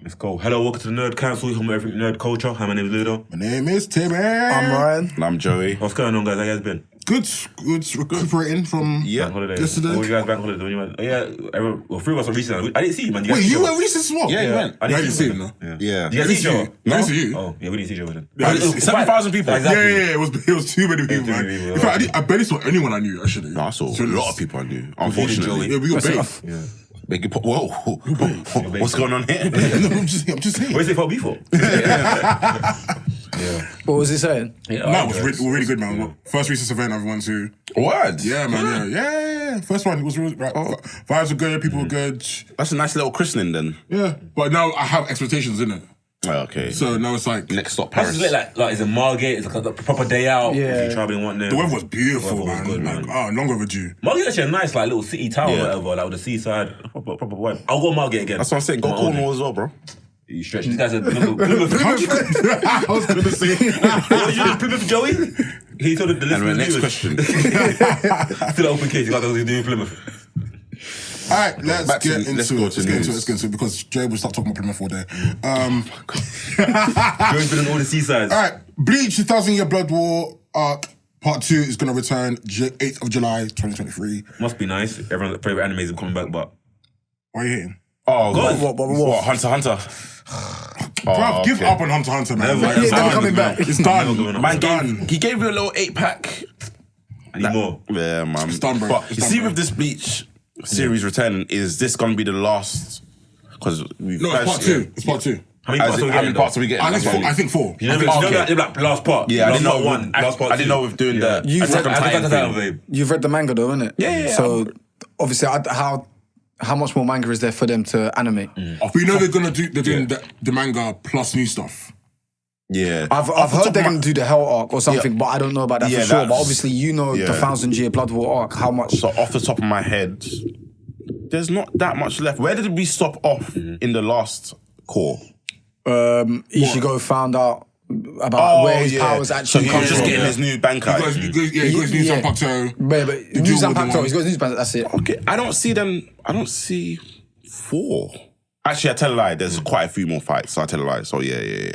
Let's go. Hello, welcome to the Nerd Council. Home with everything nerd culture. Hi, my name is Ludo. My name is Timmy. I'm Ryan. And I'm Joey. What's going on, guys? How you guys been? Good. Recuperating from Bank holiday. yesterday. What were you guys bank holiday doing? Well, three of us are recent. I didn't see you, man. Wait, you went recent as well? Yeah, you went. I didn't see him, no? no? Yeah. You guys see each other? No, I didn't see you. Oh, yeah, we didn't see each other then. Yeah, I didn't see- 7,000 people. Exactly. Yeah, it was too many people, too man. many people, In fact, I barely saw anyone I knew, actually. No, I saw a lot of people I knew. Unfortunately. Yeah, we got big. Yeah. Big, whoa. What's going on here? No, I'm just saying. What is it for before? Yeah. What was he saying? Yeah, No, it was really good, man. First recent event I've went to. What? Yeah, man. Yeah. First one, it was really, right. Vibes were good, people were good. That's a nice little christening then. Yeah, but now I have expectations in it. Oh, okay. So now it's like Next stop, That's Paris. just like it's a Margate, it's like a proper day out. Yeah. If you're traveling one day. the weather was beautiful, The weather was man. good, Like, long overdue. Margate's actually a nice like little city town Yeah. or whatever, like with the seaside, proper vibe. I'll go Margate again. That's what I'm saying. Go On my own. Cornwall as well, bro. You stretch. This guy's a Plymouth. I was going to say. What did you do, Plymouth Joey? He told the And listeners. next question. Still open case. You got to do Plymouth. All right, let's Back to- get into let's it. go Let's to get into news. it because Jay will start talking about Plymouth all day. Joey's been on all the seasides. All right, Bleach, the 1,000-Year Blood War arc, part 2 is going to return 8th of July, 2023. Must be nice. Everyone's favorite animes are coming back, but Why are you hating? Oh, God. What? Hunter x Hunter. Bruv, give okay. up on Hunter x Hunter, man. Never. Like, it's Yeah, done. never coming back. It's Never done. going up. Man It's done. he gave you a little 8-pack. I need more. Yeah, man. It's done, bro. But It's you done, see, bro. with this Bleach series returning, is this going to be the last? Because we've No, it's part 2. It's part 2. How many parts are we How many getting? parts are we getting? I think 4. You know, Okay. like last part. Yeah, I last didn't know. part one. Last part I didn't two. know we're doing Yeah. the You've Attack on read- Titan thing. babe. You've read the manga though, innit? Yeah. So obviously, how much more manga is there for them to animate? But you know they're doing the manga plus new stuff. Yeah. I've Off the heard top they're of going to do the Hell arc or something, but I don't know about that Yeah, for sure. But that's- obviously, you know yeah. the 1,000-Year Blood War arc. How much? So off the top of my head, there's not that much left. Where did we stop off in the last core? Ichigo found out about where his powers So actually he come was just from. getting his new Bankai. He goes new Yeah. Zanpakuto. But The New duel with the Zanpakuto, one- he's got his new Zanpakuto, that's it. Okay, I don't see 4. Actually, I tell a lie. There's quite a few more fights, so I tell a lie. So yeah.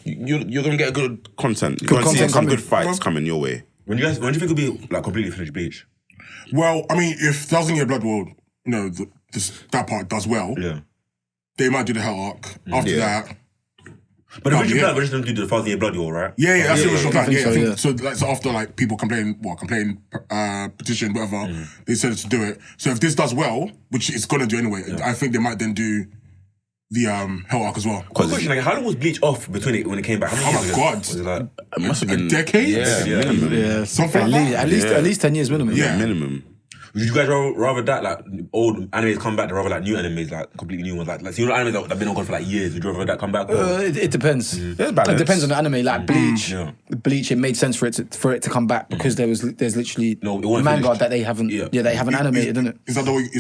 You're gonna get good content. You're gonna see content some coming. good fights coming your way. When do you think it'll be like completely finished Bleach? Well, I mean, if 1,000-Year Blood War, that part does well, Yeah. they might do the Hell arc. After Yeah. that, But the original yeah. plan was just going to do the 1,000-Year Blood War, right? yeah, that's the original plan. think Yeah, so, I think yeah. so. After like people complain, petition, whatever, they said to do it. So if this does well, which it's gonna do anyway, I think they might then do the Hell arc as well. Quick question, like, how long was Bleach off between it when it came back? How many Oh years my ago? God. Was it like... It must have A been decade? Yeah, Yeah. minimum. Yeah, Something like that. at least 10 years minimum. Yeah. Minimum. Would you guys rather that, like, old animes come back, or rather, like, new animes, like, completely new ones? Like so you know animes that have been on for, like, years, would you rather that come back? It depends. There's balance. It depends on the anime. Like Bleach, Yeah. Bleach, it made sense for it to come back because there's literally No, it wasn't manga finished. that they haven't. Yeah. Yeah, they haven't animated, isn't it? Is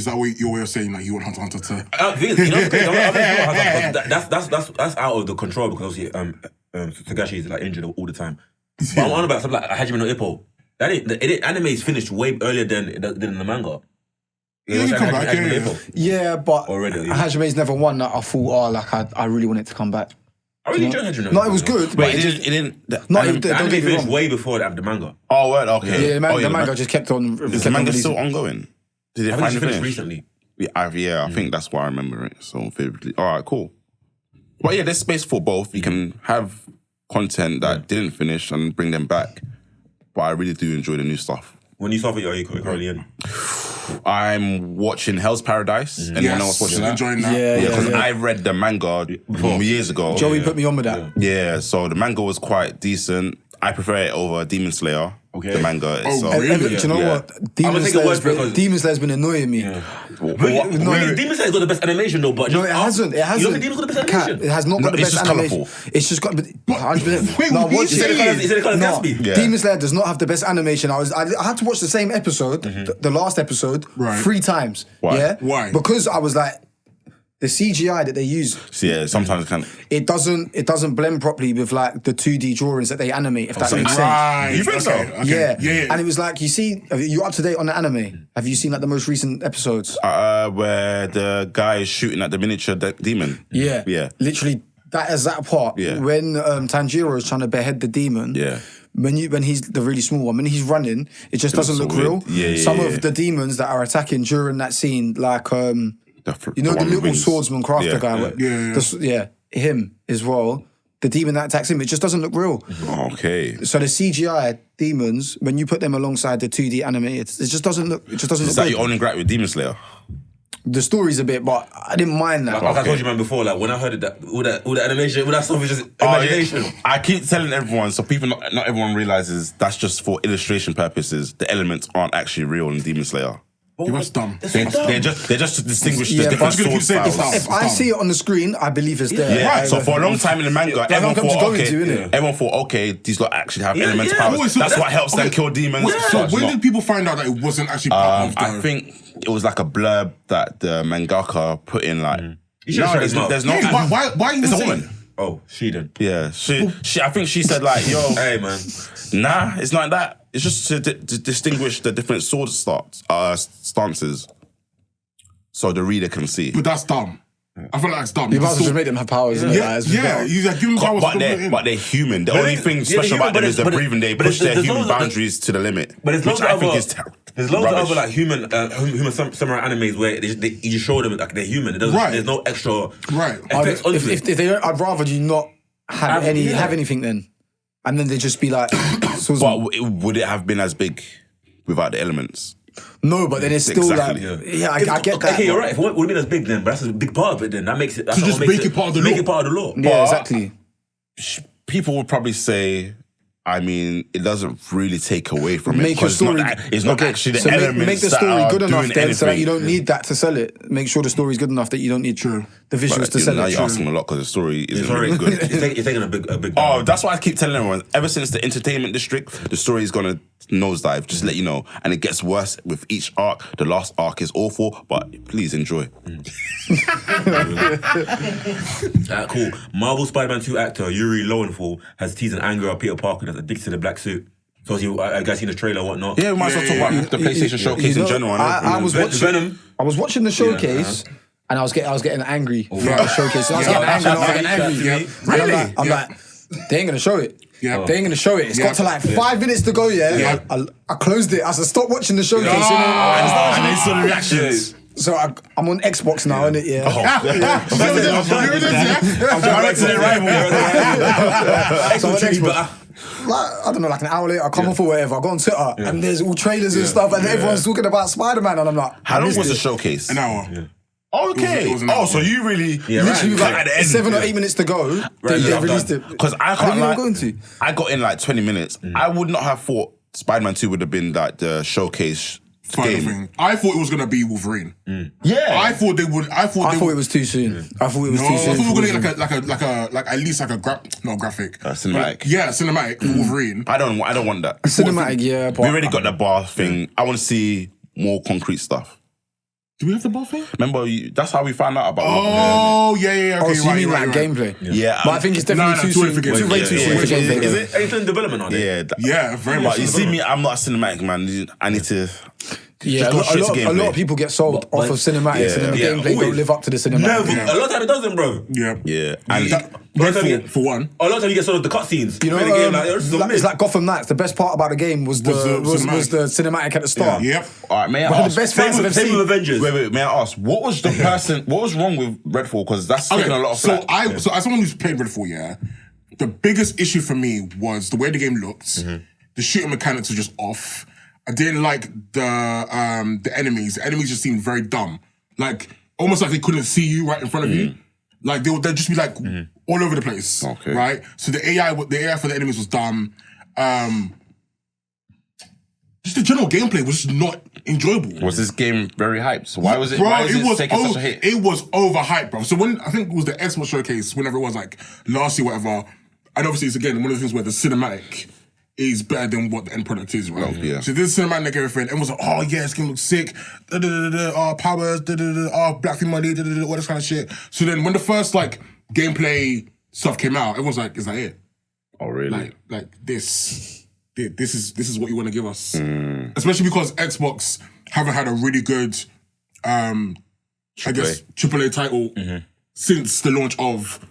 that your way of saying like you want Hunter x Hunter to? You know, that's out of the control because obviously Togashi is like injured all the time. But I'm on about something like Hajime no Ippo. The anime is finished way earlier than in the manga. Yeah, you come back, Hajime no yeah. Ippo. Yeah, but Already, yeah. Hajime's never one that I thought, I really want it to come back. I really enjoyed Hajime no Ippo. No, it was good. Wait, but it didn't. No, the it- The Don't anime get me finished wrong. way before the manga. Oh, word, okay. Yeah, Oh, the manga just kept on. Is the manga still ongoing? Did it I think finally she finished finish? recently. Yeah, I think that's why I remember it so vividly. All right, cool. But yeah, there's space for both. You can have content that didn't finish and bring them back. But I really do enjoy the new stuff. When you saw it, are you currently in? I'm watching Hell's Paradise. Anyone else watching that? Enjoying that. Yeah, Yeah, because yeah. I read the manga years ago. Joey put me on with that. Yeah, so the manga was quite decent. I prefer it over Demon Slayer. Okay. The manga itself. really? Do you know Yeah. what? Demon gonna take your word for it, 'cause- Slayer's been annoying me. Really, Demon Slayer's got the best animation though, but No, it hasn't. It You hasn't. don't think Demon's got the best Cat, animation? it has not got No, the it's best just animation. colourful. It's just got 100%. Wait, No, what watch you say? it. Is it the colour No, Gatsby? Yeah. Demon Slayer does not have the best animation. I had to watch the same episode, the last episode, Right. 3 times. Why? Yeah, Why? Because I was like, the CGI that they use, So yeah, sometimes it can. it doesn't blend properly with like the 2D drawings that they animate. If that makes sense. Right. You think so? Okay. Yeah. And it was like, you up to date on the anime? Have you seen like the most recent episodes? Where the guy is shooting at the miniature demon. Yeah. Yeah. Literally, that exact part. Yeah. When Tanjiro is trying to behead the demon. Yeah. When he's the really small one, when he's running, it just doesn't look real. Yeah, Some of the demons that are attacking during that scene, like the little swordsman crafter guy. Him as well. The demon that attacks him, it just doesn't look real. Okay. So the CGI demons, when you put them alongside the 2D animated, it just doesn't look. It just doesn't Is look that good. your only gripe with Demon Slayer? The story's a bit, but I didn't mind that. Like I told you, man, before, like when I heard that, all the animation, all that stuff is just imagination. I keep telling everyone, so people, not everyone realizes that's just for illustration purposes. The elements aren't actually real in Demon Slayer. Yeah, that's dumb. They're just to distinguish the Yeah, different but- sword styles. If I see it on the screen, I believe it's there. Yeah, Right. so for a long time in the manga, everyone I'm just thought, going to, innit? everyone thought, okay, these lot actually have elements yeah. powers. Oh, so That's that- what helps them okay. kill demons. Wait, so It's when not. did people find out that it wasn't actually part of the... I think it was like a blurb that the mangaka put in, like, You should've shut his mouth. there's no. Yeah, why you It's a saying? woman. Oh, she done. Yeah, she. I think she said like, yo, Hey, man. nah, it's not that. It's just to distinguish the different sword stances, so the reader can see. But that's dumb. I feel like it's dumb. You might as well Still- just make them have powers. innit? Yeah, Like, it's yeah. better. You give them powers. But they're human. The only thing yeah, special human, about them but is the it's- breathing. They but push their there's human loads of- boundaries to the limit, But there's which loads I of think other, is there's loads rubbish. of other like human samurai animes where you just show them like they're human. It doesn't. Right. There's no extra Right. effects onto If it. they don't, I'd rather you not have anything then, and then they just be like. But would it have been as big without the elements? No, but then it's still Exactly. like, I get that. Okay, you're right. If it would have been as big, then but that's a big part of it. Then that makes it. That's To just what makes make it part of the Make law. it part of the law. Yeah, But- exactly. People would probably say, I mean, it doesn't really take away from it. Make your 'cause it's not story. that- It's not actually the so elements make the that story are good enough doing then, so that anything. you don't need that to sell it. Make sure the story's good enough that you don't need the visuals But, to sell now it. you're asking a lot because the story isn't Sorry, really good. You're taking a big. Oh, that's why I keep telling everyone. Ever since the entertainment district, the story is gonna nosedive. Just to let you know, and it gets worse with each arc. The last arc is awful, but please enjoy. Cool. Marvel Spider-Man 2 actor Yuri Lowenthal has teased an anger of Peter Parker that's addicted to the black suit. So I guys seen the trailer or whatnot. Yeah, we might as well talk about the PlayStation Showcase in general. I was watching. Venom. I was watching the showcase. And I was getting angry throughout the showcase. I was getting angry. Really? I'm like, they ain't gonna show it. Yeah. They ain't gonna show it. It's got to like 5 minutes to go. Yeah. I closed it. I said, stop watching the showcase. And they saw the reactions. So I'm on Xbox now, innit? Yeah. I'm direct to the rival. So on Xbox. Like, I don't know, like an hour later, I come off or whatever, I go on Twitter, and there's all trailers and stuff, and everyone's talking about Spider-Man, and I'm like, How long was the showcase? An hour. Okay. It was an hour. So you really, literally like like at the end, 7 or 8 minutes to go, they released it. Because I How can't you lie, going to? I got in like 20 minutes. I would not have thought Spider-Man 2 would have been like the showcase Final game. thing. I thought it was gonna be Wolverine. Yeah. I thought they would. I thought it was too soon. I thought it was No, too I soon. thought we were for gonna get like at least like a graphic. cinematic. But, yeah, cinematic for Wolverine. I don't want that. Cinematic, yeah. But We already got the bar thing. I want to see more concrete stuff. Do we have the bar thing? Remember, that's how we found out about it. Oh yeah. Okay, Oh, so you right, mean right, like right. gameplay? Yeah. But I think it's definitely too too soon. early for Too way gameplay. too Yeah, soon for yeah, gameplay. Is it anything in development on it? Yeah. Yeah, very much. But you see me, I'm not a cinematic man. I need to. Yeah, Just go straight to a gameplay. lot of people get sold off of cinematics, and then the Yeah, gameplay don't always. live up to the cinematic. Never. Yeah. A lot of time it doesn't, bro. Yeah. Yeah. And Redfall for one. A lot of time you get sort of the cutscenes. You know, in the game, like, this is a it's myth. like Gotham Knights. The best part about the game was the cinematic at the start. Yep. all right, may I One of ask? the best fights I've ever Same seen. with Avengers. Wait, may I ask? What was wrong with Redfall? Because that's taking a lot of so flack. so as someone who's played Redfall, yeah, the biggest issue for me was the way the game looked. The shooting mechanics were just off. I didn't like the enemies. The enemies just seemed very dumb. Like almost like they couldn't see you right in front of you. Like they'd just be like all over the place. Okay. Right? So the AI for the enemies was dumb. Just the general gameplay was just not enjoyable. Was this game very hyped? So why was it? Bro, why is it was taking such a hit? it was overhyped, bro. So when I think it was the Xbox showcase, whenever it was like last year, whatever, and obviously it's again one of the things where the cinematic is better than what the end product is, right? Yeah. So this cinematic everything, everyone's like, oh yeah, this game looks sick, powers, black female, all this kind of shit. So then when the first like gameplay stuff came out, everyone's like, is that it? Oh really? Like this is what you want to give us, especially because Xbox haven't had a really good, AAA title since the launch of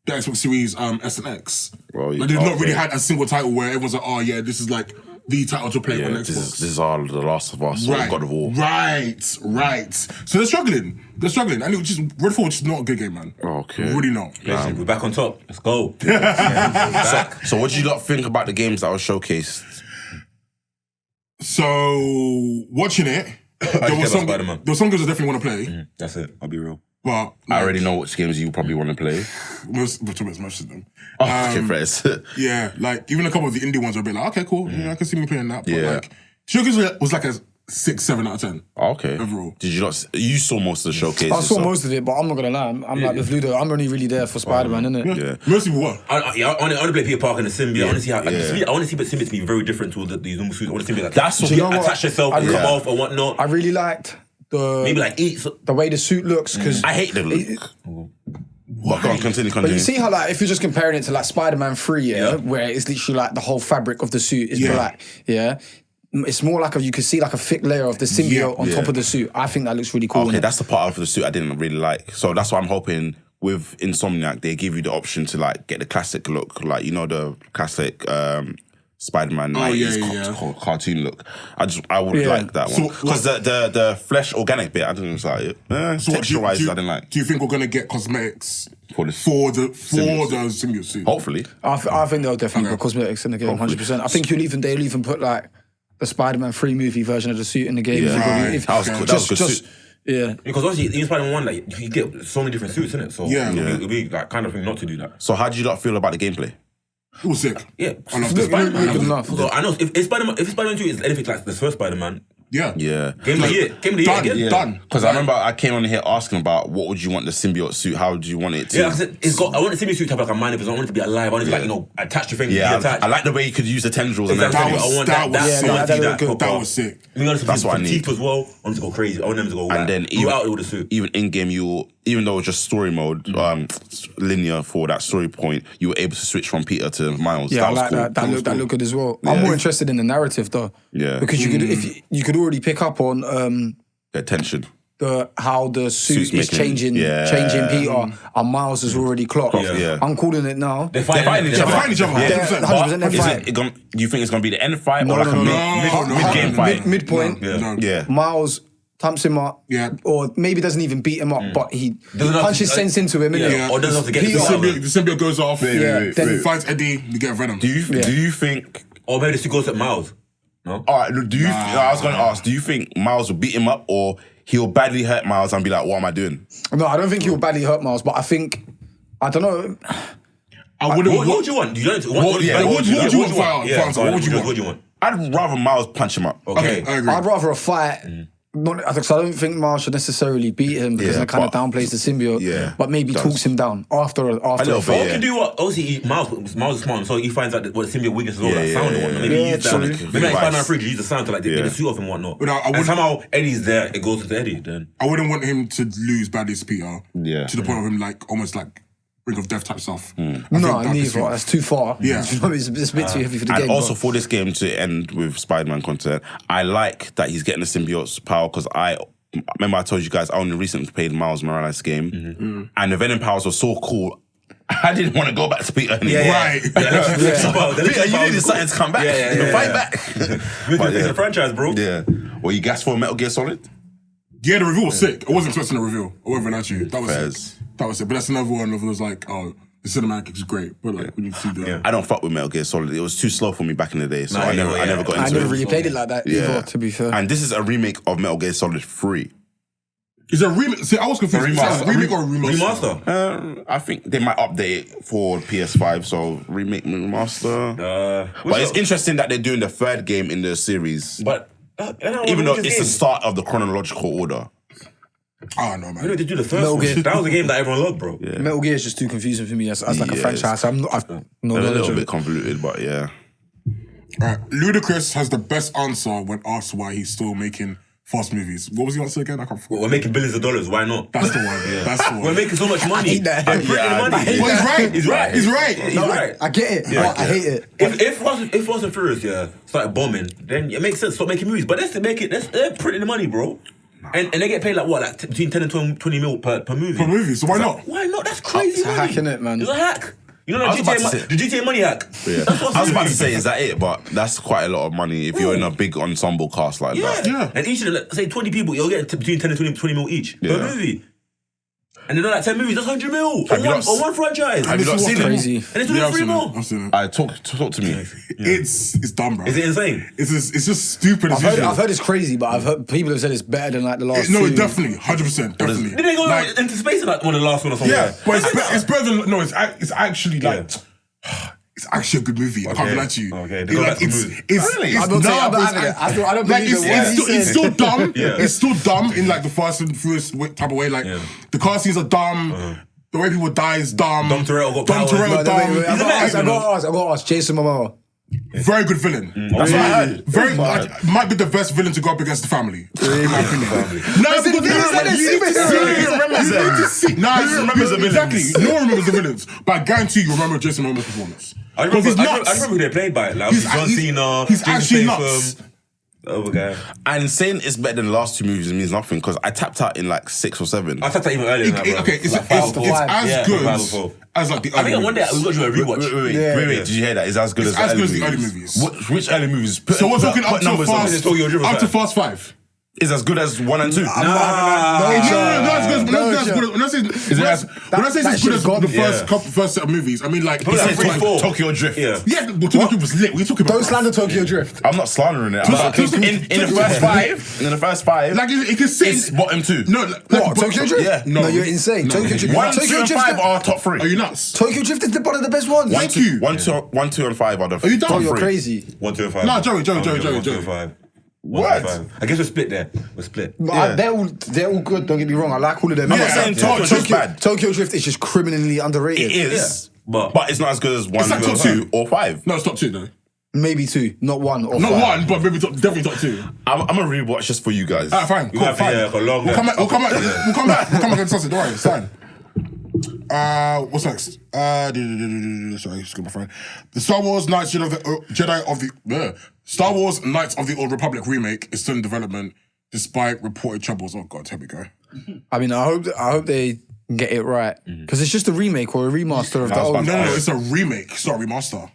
the Xbox Series S and X. Well, like they've not really had a single title where everyone's like, oh yeah, this is like the title to play on Xbox. This is all The Last of Us, or God of War. Right. So they're struggling. And Redfall is just not a good game, man. Okay. Really not. Listen, we're back on top. Let's go. So what do you lot think about the games that were showcased? So watching it, there were some games I definitely want to play. That's it. I'll be real. But I already know which games you probably want to play. most of them. Okay, Fres. Yeah, like even a couple of the indie ones are a bit like, okay, cool. I can see me playing that. But like, Showcase was like a 6, 7 out of 10. Okay. Overall. Did you not? You saw most of the showcases. I saw most of it, but I'm not gonna lie. I'm like with Ludo. I'm only really there for Spider-Man, innit? Yeah. Most people were. I want to play Peter Parker and the symbiote. I want to see how. I want to see the symbiote to be very different to these normal suits. I want to see like That's what attach yourself and come off or whatnot. I really liked maybe like the way the suit looks because I hate the look. What? Go on, continue. But you see how like if you're just comparing it to like Spider-Man 3, where it's literally like the whole fabric of the suit is black, it's more like you can see like a thick layer of the symbiote on top of the suit. I think that looks really cool. Okay, that's the part of the suit I didn't really like. So that's why I'm hoping with Insomniac they give you the option to like get the classic look, like the classic Spider-Man 90s cartoon look. I would like that one because the flesh organic bit I didn't like it. So texture-wise, I didn't like. Do you think we're gonna get cosmetics for the symbiote suit? Hopefully, I think they'll definitely put cosmetics in the game, 100%. I think they'll even put like the Spider-Man 3 movie version of the suit in the game. Yeah, that was good. That was good suit. Yeah, because obviously in Spider-Man 1, like you get so many different suits in it, so it'll be like kind of thing not to do that. So how do you lot feel about the gameplay? It was sick. Yeah, I loved it. Good enough. So I know if Spider-Man 2 is anything like the first Spider-Man, Yeah. Game of the year. Done. Because I remember I came on here asking about what would you want the symbiote suit? How would you want it to? Yeah, I want the symbiote suit to have like a mind of its own. I want it to be alive. I want it to like attach to things. Yeah, attached. I like the way you could use the tendrils and Exactly. everything. That was sick. That's what I need. Teeth as well. I want to go crazy. I want them to go. And then even in game, even though it was just story mode, linear for that story point, you were able to switch from Peter to Miles. Yeah, that I was like cool. that looked good as well. I'm more interested in the narrative though. Yeah, because you could already pick up on the tension. How the suit is changing Peter, and Miles is already clocked. Yeah. I'm calling it now. They're fighting each other. Yeah, 100% they're fighting. Do you think it's going to be the end fight or like a mid-game fight? Midpoint. Yeah. Miles thumps him up, or maybe doesn't even beat him up, but he punches sense into him, or doesn't have to get the symbiote goes off. Then he fights Eddie, you get Venom. Do you think? Or maybe the suit goes at Miles. No. All right. I was going to ask. Do you think Miles will beat him up, or he'll badly hurt Miles and be like, "What am I doing?" No, I don't think he'll badly hurt Miles, but I think I don't know. What would you want? What would you want? I'd rather Miles punch him up. Okay, I agree. I'd rather a fight. Because I don't think Miles should necessarily beat him because it kind of downplays the symbiote. But maybe talks him down after a fight. Or can do what? Obviously, Miles is smart, so he finds out what the symbiote weakness is all like sound and whatnot. Maybe he use that. Maybe like Spider-Man 3 use the sound to like get the suit off and whatnot. And somehow Eddie's there, it goes to Eddie. Then I wouldn't want him to lose badly to Peter. Yeah. To the point of him like almost like brink of death type stuff. No, neither. That's too far. Yeah. It's a bit too heavy for the game. And also for this game to end with Spider-Man content, I like that he's getting the symbiote's power because remember I told you guys I only recently played Miles Morales game and the Venom powers were so cool. I didn't want to go back to Peter anymore. Right. Peter, you needed something to come back. Fight back. It's a franchise, bro. Yeah. Well, you gassed for Metal Gear Solid? Yeah, the reveal was sick. I wasn't expecting a reveal. I won't lie to you. That was sick. But that's another one of those like, oh, the cinematic is great, but like we need to see the. I don't fuck with Metal Gear Solid. It was too slow for me back in the day, so I never got into it. I never really played it like that either, to be fair. And this is a remake of Metal Gear Solid 3. Is it a remake? See, I was confused. Is it a remake or a remaster? I think they might update it for PS5, so remake, remaster. But it's interesting that they're doing the third game in the series. But even though it's the start of the chronological order. Oh no, man! We did do the first one. That was a game that everyone loved, bro. Yeah. Metal Gear is just too confusing for me as like a franchise. I've no knowledge a little of bit it. convoluted, but yeah. Right. Ludacris has the best answer when asked why he's still making fast movies. What was the answer again? I can't forget. We're making billions of dollars. Why not? That's the one. Yeah. That's the one. We're making so much money. I hate that. We're printing money. But he's right. He's right. He's right. He's right. I get it. Yeah, but I hate it. If Fast and Furious started bombing, then it makes sense. Stop making movies. But they're printing the money, bro. And they get paid like what, like between 10 and 20 mil per movie. Per movie. So why not? Why not? That's crazy. It's a hack, innit, man? It's a hack. You know the GTA money hack. Yeah. I was about to say, is that it? But that's quite a lot of money if you're in a big ensemble cast like that. Yeah. And each of them, say 20 people, you'll get between 10 and 20 mil each per movie. And they're like 10 movies, that's 100 mil on one franchise. Have you not seen crazy. it? And it's doing 3 mil. I've seen it. Talk to me. It's dumb, bro. Is it insane? It's just stupid. I've heard it's crazy, but I've heard people have said it's better than like the last No, two. definitely, 100%, definitely. Did they go into space in like one of the last one or something? Yeah, but it's better than it's actually like it's actually a good movie. I can't lie to you. Okay, they go back to the movie. It's I'm not saying I'm not having it. I don't believe it. It's still dumb. It's still dumb in like the Fast and Furious type of way. Like the car scenes are dumb. The way people die is dumb. Dom Toretto got powers. I got to ask Jason Momoa. Very good villain. That's what I heard. Might be the best villain to go up against the family. In my opinion. No, He remembers the villains. Exactly. No one remembers the villains. But I guarantee you remember Jason Momoa's performance. I remember who they played by. Like John Cena. He's actually nuts. The other guy. And saying it's better than the last two movies means nothing because I tapped out in like 6 or 7. I tapped out even earlier than that, bro. Okay, it's like as good as like the early movies. One day we got to do a rewatch. Wait, did you hear that? It's as good as the early movies. Which early movies? So we're talking up to Fast 5. Is as good as 1 and 2. No, it's good. When I say it's good as the first set of movies, I mean like Tokyo Drift. Yeah, Tokyo Drift was lit. What are you talking about? Don't slander Tokyo Drift. I'm not slandering it. In the first five, like it can sit. It's bottom 2. No, what? Tokyo Drift? Yeah. No, you're insane. Tokyo Drift. 1, 2, and 5 are top 3. Are you nuts? Tokyo Drift is one of the best ones. 1, 2, and 5 are the. Are you dumb? Oh, you're crazy. 1, 2, and 5. No, Joey. 1, 2, and 5. What? I guess we're split there. We're split. They're all good. Don't get me wrong. I like all of them. I'm not saying Tokyo Drift's bad. Tokyo Drift is just criminally underrated. It is, but it's not as good as 1, like 2, 2 or 5. No, it's top 2 though. Maybe 2, not 1 or 5. Not 1, but maybe definitely top 2. I'm gonna rewatch just for you guys. Alright, fine. Cool, fine. We'll come back. We'll come back and discuss it. Don't worry, it's fine. What's next? Sorry, just got my phone. The Star Wars Knights of the Old Republic remake is still in development despite reported troubles. Oh God, here we go. I mean, I hope they get it right because it's just a remake or a remaster of the old. No, it's a remake. It's not a remaster.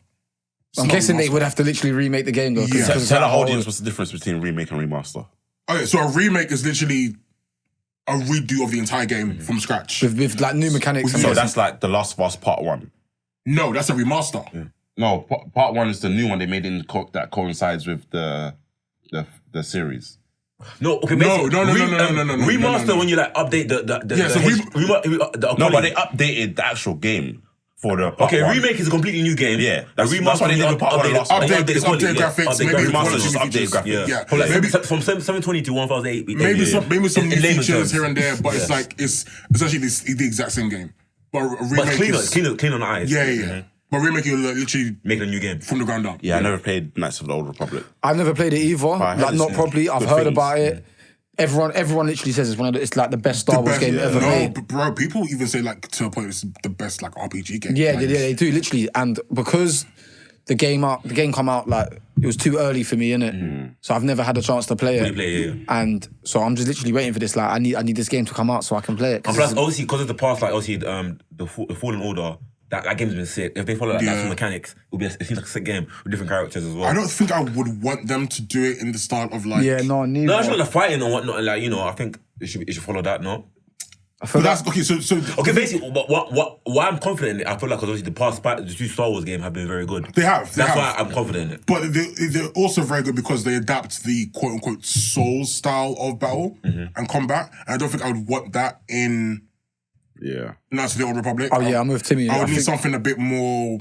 I'm guessing they would have to literally remake the game though. Yeah. Tell the audience what's the difference between remake and remaster. Okay, so a remake is literally a redo of the entire game from scratch with like new mechanics. So that's like The Last of Us Part 1. No, that's a remaster. Yeah. No, Part 1 is the new one they made that coincides with the series. No, okay, no. Remaster when you like update the No, but they updated the actual game for the Part 1. Remake is a completely new game. Yeah, that's why they did with Part 1 last. Update graphics, maybe remaster just update graphics. Yeah, maybe from 720 to 1080. Maybe some new features here and there, but it's essentially the exact same game. But remake clean on the eyes. Yeah. But remake, you're literally making a new game from the ground up. Yeah, I never played Knights of the Old Republic. I've never played it either. Like not properly. I've heard about it. Everyone literally says it's like the best Star Wars game ever made. No, bro, people even say like to a point it's the best like RPG game. Yeah, they do literally, and because the game come out like it was too early for me, innit? So I've never had a chance to play it. And so I'm just literally waiting for this. Like I need this game to come out so I can play it. And plus, obviously, because of the past, like obviously the Fallen Order. That game's been sick. If they follow that mechanics, it seems like a sick game with different characters as well. I don't think I would want them to do it in the style of like... Yeah, no, neither. No, it's not the fighting and whatnot. Like, I think it should follow that, no? I feel that's... Okay, so... Okay, basically, why I'm confident in it, I feel like because obviously the 2 Star Wars games have been very good. They have. That's why I'm confident in it. But they're also very good because they adapt the quote-unquote Souls style of battle and combat. And I don't think I would want that in... Yeah. Knights of the Old Republic. Oh yeah, I'm with Timmy. I would need something a bit more...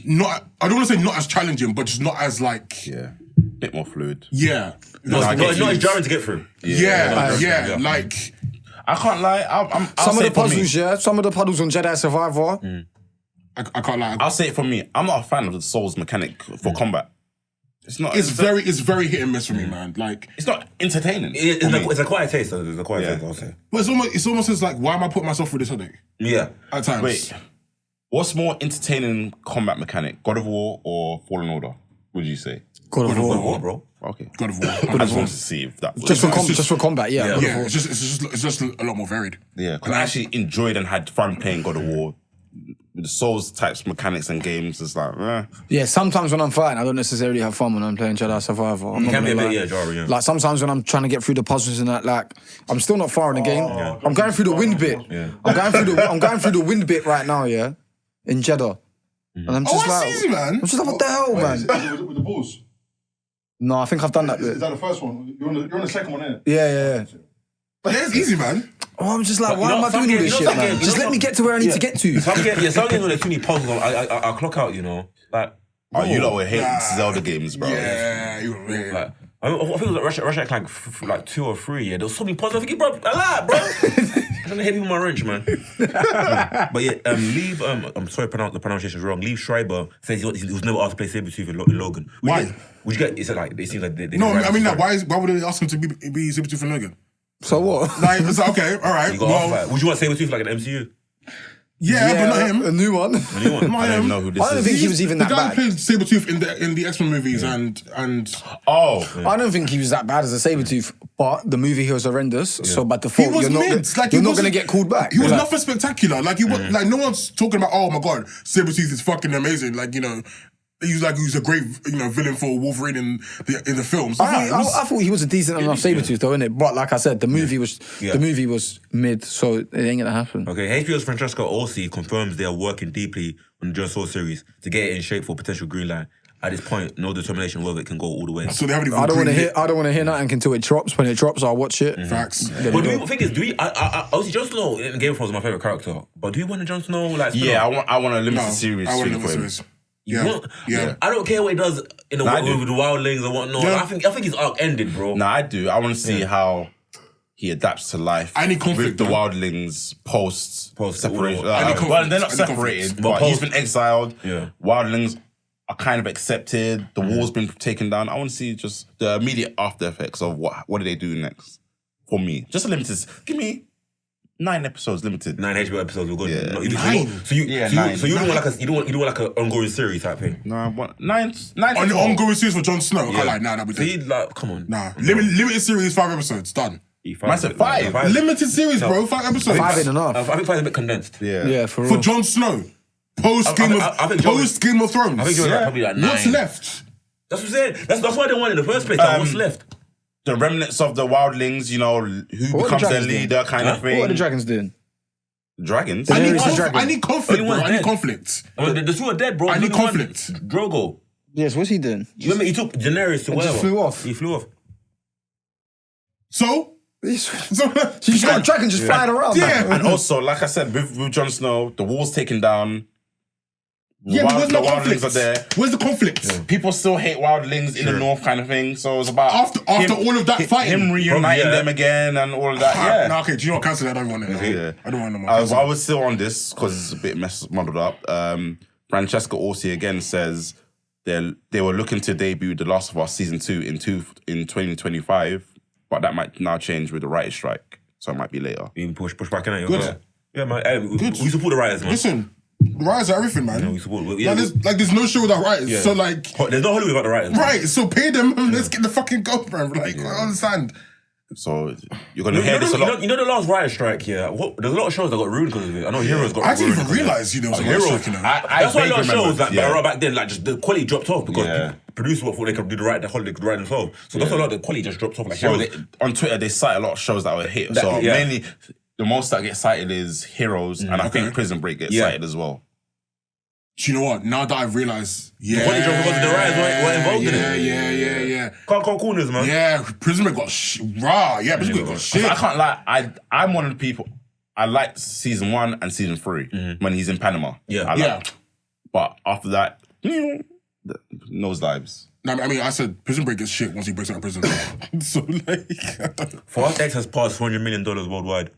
I don't want to say not as challenging, but just not as like... Yeah. Bit more fluid. Yeah. Not as jarring to get through. Yeah. Like... I can't lie. Some of the puzzles, some of the puzzles on Jedi Survivor. I can't lie. I'll say it for me. I'm not a fan of the Souls mechanic for combat. It's very hit and miss for me, man. Like It's not entertaining. It's a quiet taste. It's a quiet taste, I'll say. But it's almost as like, why am I putting myself through this headache? Yeah. At times. Wait, what's more entertaining combat mechanic, God of War or Fallen Order? Would you say? God of War, bro. Okay. God of War. I just wanted to see if that. Just for combat, yeah. Yeah, it's just a lot more varied. Yeah, because I actually enjoyed and had fun playing God of War. With the Souls types mechanics and games, it's like, Yeah, sometimes when I'm fighting, I don't necessarily have fun when I'm playing Jedi Survivor. I'm It not can be a gonna bit, lie. jarring, yeah. Like sometimes when I'm trying to get through the puzzles and that, like I'm still not far in the game. I'm going through the wind bit. Yeah. I'm going through the wind bit right now, yeah, in Jeddah. And I'm just that's like, easy, man. I'm just like, what the hell, man? Is it with the balls? No, I think I've done that Is bit. that the first one? You're on the second one, innit? Yeah. Yeah, it's easy, man. Oh, I'm just like, But why you am know, I some doing all games- this you know shit, some man? games- Just you know let me get to where I need to get to. Some games when there's too many puzzles, I clock out, you know. Like, you lot would hate Zelda games, bro. Yeah, you were like, I think it was like Russia Clank like 2 or 3. Yeah, there was so many puzzles. I think, bro, a lot, bro. I'm trying to hit people with my wrench, man. But yeah, Leave. I'm sorry, the pronunciation is wrong. Leave Schreiber says he was never asked to play Sabretooth in Logan. Why? Would you get? It seems like they No, didn't I mean, write like, why would they ask him to be Sabretooth and Logan? So what? Like, it's like, okay, all right. You got Well, off, would you want Sabretooth like an MCU? yeah, but not him. A new one. You want? Not I don't him. even know who this I don't is. think he was even the that guy bad. who played Sabretooth in the X-Men movies and I don't think he was that bad as a Sabretooth, but the movie he was horrendous. So by he default, was you're not, mid. Like, you're he not wasn't- going to get called back. He was Like, nothing spectacular. Like he was like no one's talking about, oh my god, Sabretooth is fucking amazing. Like, you know, he was a great, you know, villain for Wolverine in the films. I thought he was a decent enough Sabretooth though, innit? But like I said, the movie was mid, so it ain't gonna happen. Okay, HBO's Francesca Orsi confirms they are working deeply on the Jon Snow series to get it in shape for potential green line. At this point, no determination whether it can go all the way. So they haven't even. I don't want to greenlit hear nothing until it drops. When it drops, I'll watch it. facts. But the thing is, obviously Jon Snow in Game of Thrones is my favorite character. But do you want a Jon Snow like? Yeah, I want a limited No, series. I want thing to for him. series. Yeah, yeah. I don't care what he does in the I do. with the wildlings and whatnot. Yeah. I think his arc ended, bro. No, I do. I want to see how he adapts to life. I need conflict, with the though. wildlings post separation. I need conflict. Well, they're not I need separated, conflict. but But he's been exiled. Yeah. Wildlings are kind of accepted. The wall's been taken down. I want to see just the immediate after effects of what do they do next for me. Just a limited. Give me 9 episodes limited. 9 HBO episodes were good. Yeah. No, you- 9? So you, Yeah, so you, 9. so you don't want like you don't want like an ongoing series type thing. No, I want 9 On the to 12. ongoing series for Jon Snow, I like that would So be you like, come on. nah. Limited series, 5 episodes, done. Man said 5. Limited series, bro, 5 episodes. 5 ain't enough. I think 5 is a bit condensed. Yeah, for For real. Jon Snow, post Game of Thrones. I think you're probably like 9. What's left? That's what I'm saying. That's why they won in the first place. Like, what's left? The remnants of the wildlings, you know, who What are the becomes their dragons leader kind of thing. What are the dragons doing? Dragons? Daenerys is dragon. I need conflict, Only bro. one's I need dead. conflict. I mean, the 2 are dead, bro. I need Only one. conflict. Drogo. Yes, what's he doing? You remember he took Daenerys to And wherever. just flew off. He flew off. So? So you just got a dragon just flying around. Yeah. man. And also, like I said, with Jon Snow, the wall's taken down. Yeah, but where's the no wildlings conflict? are there. Where's the conflict? People still hate wildlings in the north kind of thing. So it's about After all of that fighting. him reuniting yeah. them again and all of that. Yeah. Nah, okay, do you know what? Cancel that. I don't want it. No. Yeah. I don't want no more. I Cancel. was still on this because it's a bit muddled up. Francesca Orsi again says they were looking to debut The Last of Us season 2 in 2025, but that might now change with the writer's strike, so it might be later. You push back in it. Good. Yeah, man. Hey, we support the writers, man. Listen, the writers are everything, man. Yeah, we support. Yeah, There's no show without writers. Yeah. So like, there's no Hollywood without the writers. man. right? So pay them. Let's get the fucking go, bro. Like, I don't understand. So you're gonna hear this a lot. You know the last writer strike, yeah. There's a lot of shows that got ruined because of it. I know Heroes got. I didn't ruined even because of it. realize there was a Heroes. writer strike, you know. That's why a lot of shows like yeah. right back then, like just the quality dropped off because Yeah. producers thought they could do the whole they could write themselves. So that's why a lot of the quality just dropped off. Like So Heroes. on Twitter, they cite a lot of shows that were hit. So yeah. mainly, the most that get cited is Heroes, and I think Prison Break gets Yeah. cited as well. Do you know what? Now that I've realized, quality dropped because the writers weren't involved in it. Yeah. Can't call corners, man. Yeah, Prison Break got raw. Yeah, Prison Break got So shit. I can't lie. I'm one of the people. I liked season 1 and season 3 when he's in Panama. Yeah. I Yeah. liked. But after that, nosedives. No, I mean, I said Prison Break gets shit once he breaks out of prison. So like, Fast X has passed $400 million worldwide.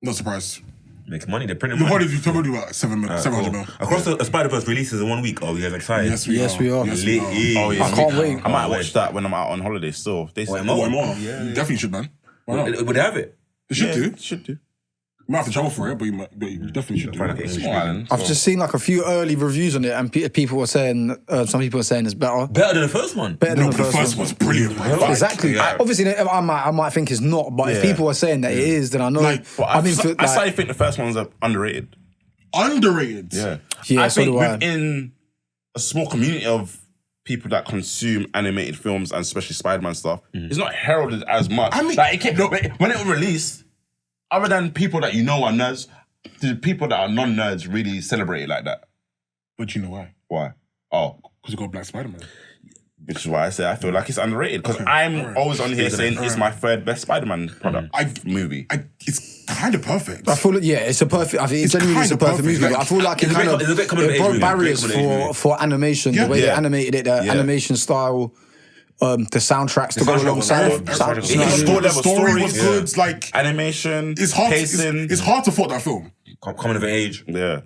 not surprised. Making money, they're printing You've money. already told me about 700 mil. Across the Spider-Verse releases in 1 week. Oh, we have excited. Yes, we are. Yes, we are. Yes, we are. Oh, yeah. I can't wait. I might watch that when I'm out on holiday still. They Wait, Oh, more? more. You definitely should, man. Why not? Would they have it? They should do. Should do. You might have to travel for it, but you definitely should do. Find like an English Small island. I've just seen like a few early reviews on it, and people were saying, some people are saying it's better. Better than the first one. Better No, than but the first one's brilliant, man. Like, Exactly. Yeah. Obviously, I might think it's not, but if people are saying that it is, then I know. Like, But I mean, I slightly think the first one's underrated. underrated. Yeah, I so think do I. within a small community of people that consume animated films and especially Spider-Man stuff, it's not heralded as much. I mean- like it came, when it was released, other than people that you know are nerds, the people that are non-nerds really celebrate it like that. But you know why? Why? Oh, Because you got Black Spider-Man. which is why I say I feel like it's underrated because I'm always on here saying it's my third best Spider-Man product movie. It's kind of perfect. I feel like, yeah, it's a perfect. I think it's genuinely is a kinda perfect perfect, movie. like- I feel like it It's a kind bit- of it's a bit coming of age broke movie, barriers great coming of age movie. for animation. The way they Yeah. animated it, the animation style, the soundtracks to go soundtrack was alongside. good. Sound- The you know what I mean? story- The story was stories, good. Like Animation, it's hard. pacing. It's hard to fault that film. Coming of age. Yeah.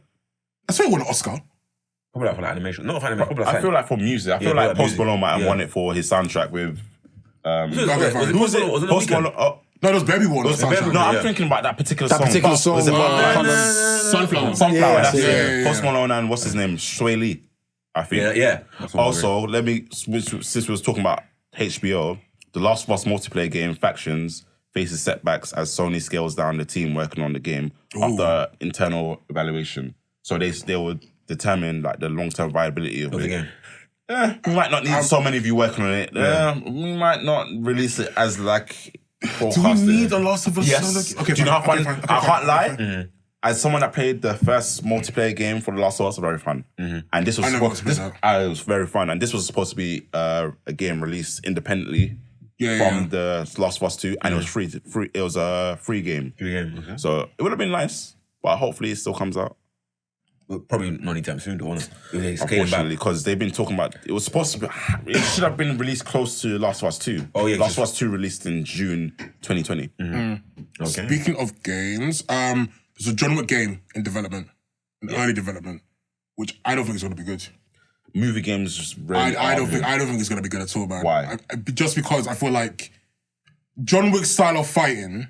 I swear it won an Oscar. Probably like for like animation. Not for animation. Probably I feel like for music, I feel Yeah, like like Post music. Malone might have Yeah. won it for his soundtrack with. Okay, fine. Who was it? Was it Post Weeknd? Malone? Oh, No, it was Baby One. Baby One. no, I'm Yeah. thinking about that particular That song. particular song. Was it I can't remember. Sunflower. Sunflower? Yeah, That's yeah, it. yeah. Post Malone and what's his name? Sway Lee, I think. Yeah. Also, let me since we was talking about HBO, The Last of Us multiplayer game Factions faces setbacks as Sony scales down the team working on the game after internal evaluation. So they will determine like the long term viability of the it. game. We might not need so many of you working on it. We might not release it as like Do we forecasted. need a Last of Us? Yes. Okay, Do you know how fun? fine, okay, I fine, can't lie. fine. As someone that played the first multiplayer game for The Last of Us, very fun. And this was I never supposed, this, played that. it was very fun. And this was supposed to be a game released independently from the Last of Us 2, and it was free. It was a free game. Okay. So it would have been nice, but hopefully it still comes out. Well, probably not anytime soon, though, honest. It's Unfortunately, because they've been talking about it was supposed to be. It should have been released close to Last of Us 2. Oh, yeah, Last of Us 2 released in June 2020. Okay. Speaking of games, there's a John Wick game in development, in early development, which I don't think is going to be good. Movie games just really. I don't think it's going to be good at all, man. Why? Just because I feel like John Wick's style of fighting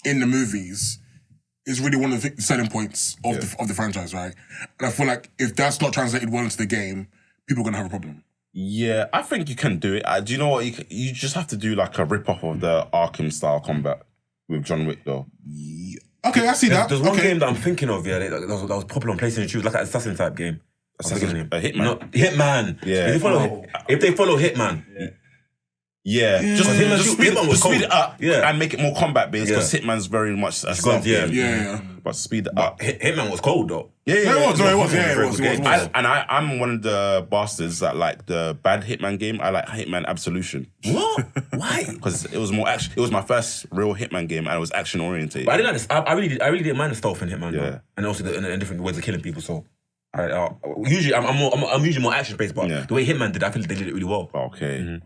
in the movies is really one of the selling points of the franchise, right? And I feel like if that's not translated well into the game, people are going to have a problem. Yeah, I think you can do it. Do you know what? You just have to do like a rip off of the Arkham style combat with John Wick, though. Okay, I see that. There's one okay. game that I'm thinking of, that was popular on PlayStation 2, like an assassin type game. Assassin- a Hitman? No, Hitman. Yeah. If they follow Hitman. Yeah, just Hitman was speed cold. it up Yeah. and make it more combat based because Hitman's very much a stealth guns, yeah. game. Yeah. But speed it up. Hitman was cold, though. Yeah, it was. I'm one of the bastards that like the bad Hitman game. I like Hitman Absolution What? Why? because it was more action. It was my first real Hitman game and it was action oriented. But I didn't like this. I really didn't mind the stealth in Hitman, Yeah. though. And also the different ways of killing people. So, usually I'm usually more action based, but the way Hitman did, I feel like they did it really well. Okay.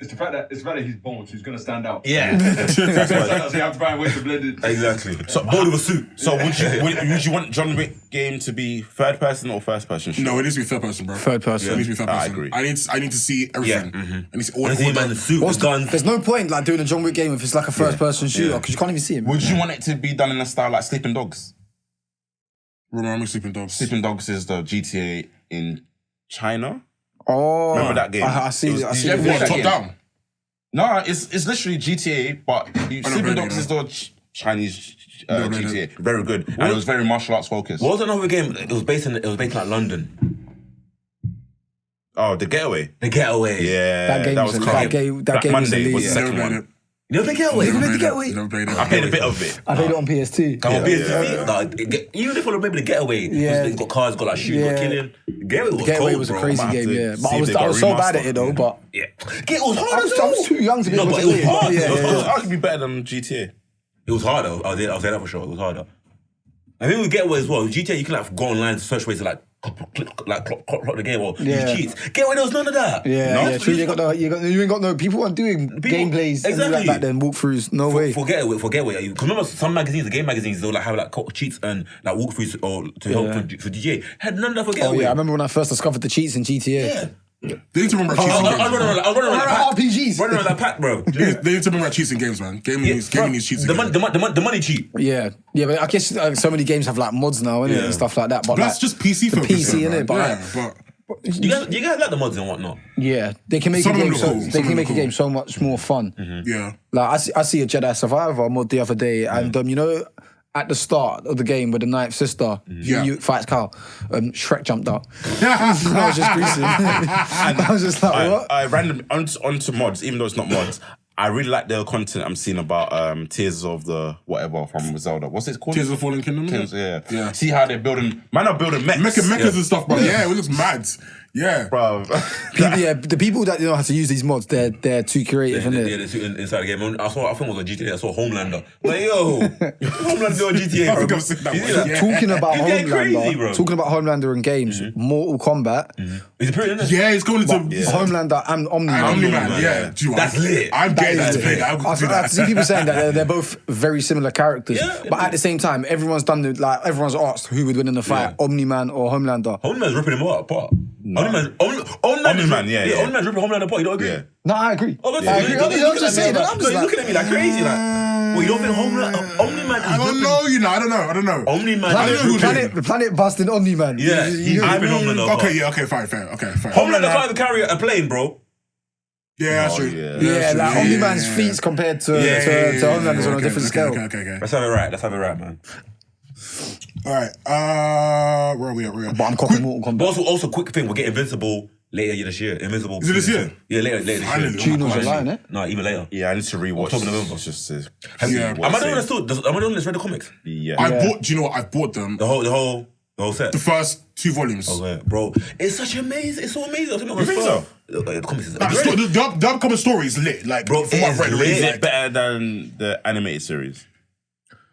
It's the fact that he's bold, he's gonna stand out. Yeah, So you have to find ways to blend it. exactly. So bold with a suit. So would you want John Wick game to be third person or first person? No, it needs to be third person, bro. Third person. It needs to be third person. I agree. I need to see everything. Yeah. I need to see all I see him in the suit, What's with guns. There's no point like doing a John Wick game if it's like a first person shooter because you can't even see him. Would you want it to be done in a style like Sleeping Dogs? Remember Sleeping Dogs. Sleeping Dogs is the GTA in China. Oh, Remember that game? I see. It was- I did see. you ever the play video. that Top game? down. No, it's literally GTA, but Sleeping played Dogs it, is the Chinese Never played GTA. Very good, and it was very martial arts focused. What was another game? It was based in like London. Oh, The Getaway. The Getaway. Yeah, That game was was a- cool. that game- that Black game was Monday elite. was the Yeah. Never second played one. it. You know The Getaway? You know The Never Getaway? Never played it. I played a bit of it. I played it on PS2. Come on, Yeah, PS2. Like, even if maybe The Getaway. Yeah. It's got cars, got like shooting, got Yeah. killing. The Getaway was Getaway cold, was a bro. crazy Might have game, to yeah. But see I if was they got so bad at remastered. it though. But Yeah. It was hard as I was too young to be No, able but to it was play it. hard. Yeah, It was yeah, It was yeah. arguably better than GTA. It was harder. I'll say that for sure. It was harder. I think with Getaway as well, GTA, you can like go online to search ways to like clock the game or Yeah. use cheats. Get away, there was none of that. Yeah, No? yeah, true. You ain't got no. People weren't doing gameplays and all that exactly. back then. Walkthroughs, no way. Forget it. Because remember, some magazines, the game magazines, they'll like have like cheats and like walkthroughs or to help for DJ. Had none of that. Forget Oh yeah, I remember when I first discovered the cheats in GTA. Yeah. They need to remember cheats I in was games. running around that pack. RPGs. Running around that pack, bro. They need to remember cheats in games, man. Gaming needs cheats in The games. money cheat. Yeah, but I guess so many games have like mods now, innit, and stuff like that. But That's like, just PC the focused, PC, man. innit? But Yeah, like, but You guys like the mods and whatnot. yeah, they can make Some a of them game. look cool. They Some of can them make a look game so much more fun. yeah. Like I see a Jedi Survivor mod the other day, and you know, at the start of the game with the Ninth Sister, Yeah. you fights Carl, Shrek jumped up. I was just greasing. I was just like, what? I randomly onto mods, even though it's not mods. I really like the content I'm seeing about Tears of the whatever from Zelda. What's it called? Tears of the Fallen Kingdom. Tears, yeah. Yeah. See how they're building. Man are building mechs. Mechas and stuff, bro. Yeah, it looks mad. Yeah. Bro. Yeah, the people that know how to use these mods, they're too creative, Yeah, innit? they're too inside the game. I think it was on GTA. I saw Homelander. Like, yo, Homelander on GTA. I Bro. think I've seen that You one. see that? Yeah. Talking about He's getting crazy, bro. Homelander in games, Mortal Kombat, He's a pretty, isn't it? Yeah, it's going into Homelander and Omni-Man. Omni-Man. Yeah. Do you know That's what? lit. I'm getting That that is to play lit. that. I would do I've seen that. people saying that they're both very similar characters, Yeah, but at the same time, everyone's asked who would win in the fight, Omni-Man or Homelander. Homelander ripping him apart. Omni-Man, yeah. Omni-Man's ripping Homelander apart. You don't agree? Yeah. No, I agree. Oh, I agree. I'm just saying that. I'm just You're like, looking at me like crazy. Like, well, you don't think Omni-Man is I don't ripping? know, you know. I don't know. Omni-Man I is don't know who ripping. the planet busting Omni-Man. Yeah, he's ripping Homelander apart. Okay, yeah, okay, fine, fair. Okay, fair. Homelander can't even carry a plane, bro. Yeah, that's true. yeah. Yeah, like true. Omni-Man's Yeah. feet compared to Yeah, Homelander's on a okay, different scale. Okay. Let's have it right. Man. All right. Where are we at? But I'm copying Mortal But Kombat. also, quick thing, we'll get Invincible later this year. Invincible. Is it this year? Yeah, later this Finally. year. Juno's alive, innit? No, even later. Yeah, I need to rewatch. October, November. It's just Yeah. Am I the one that still? Am I the one that's read the comics? yeah. I bought. Do you know what? I bought them. The whole set. The first 2 volumes. Oh, yeah, bro, it's such amazing. It's so amazing. I think You think so? The comics is Like, the upcoming story is lit. Like, Bro, from it what is I've read, lit. Is really, it like, better than the animated series?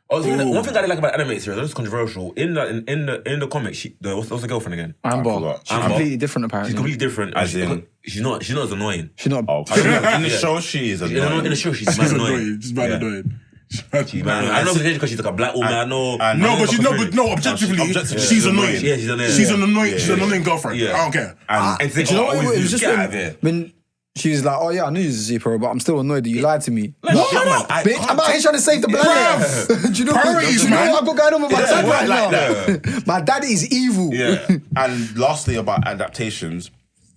one thing I didn't like about animated series, it's controversial. In the comics, what's the girlfriend again? Amber. forgot. She's Amber. completely different, apparently. She's completely different. As in- she's not as annoying. She's not. Oh, in the show, she is In the annoying. show, she's she's mad annoying. annoying. She's bad Yeah. annoying. She's mad annoying. I know because she's like a black woman. I know. and- No, No, but objectively, objectively, she's she's annoying. annoying. Yeah, she's annoying. She's Yeah. an annoying. Yeah. She's an annoying girlfriend. Yeah. I don't care. And Do you know what? It was just get out of here. when she was like, "Oh yeah, I knew you was a superhero, but I'm still annoyed that you lied to me." Like, Like, shut up. bitch, I'm out here trying to save the planet. Do you know Priorities, what man. I've got going on with my It dad doesn't right work now? like My dad is evil. Yeah. And lastly, about adaptations,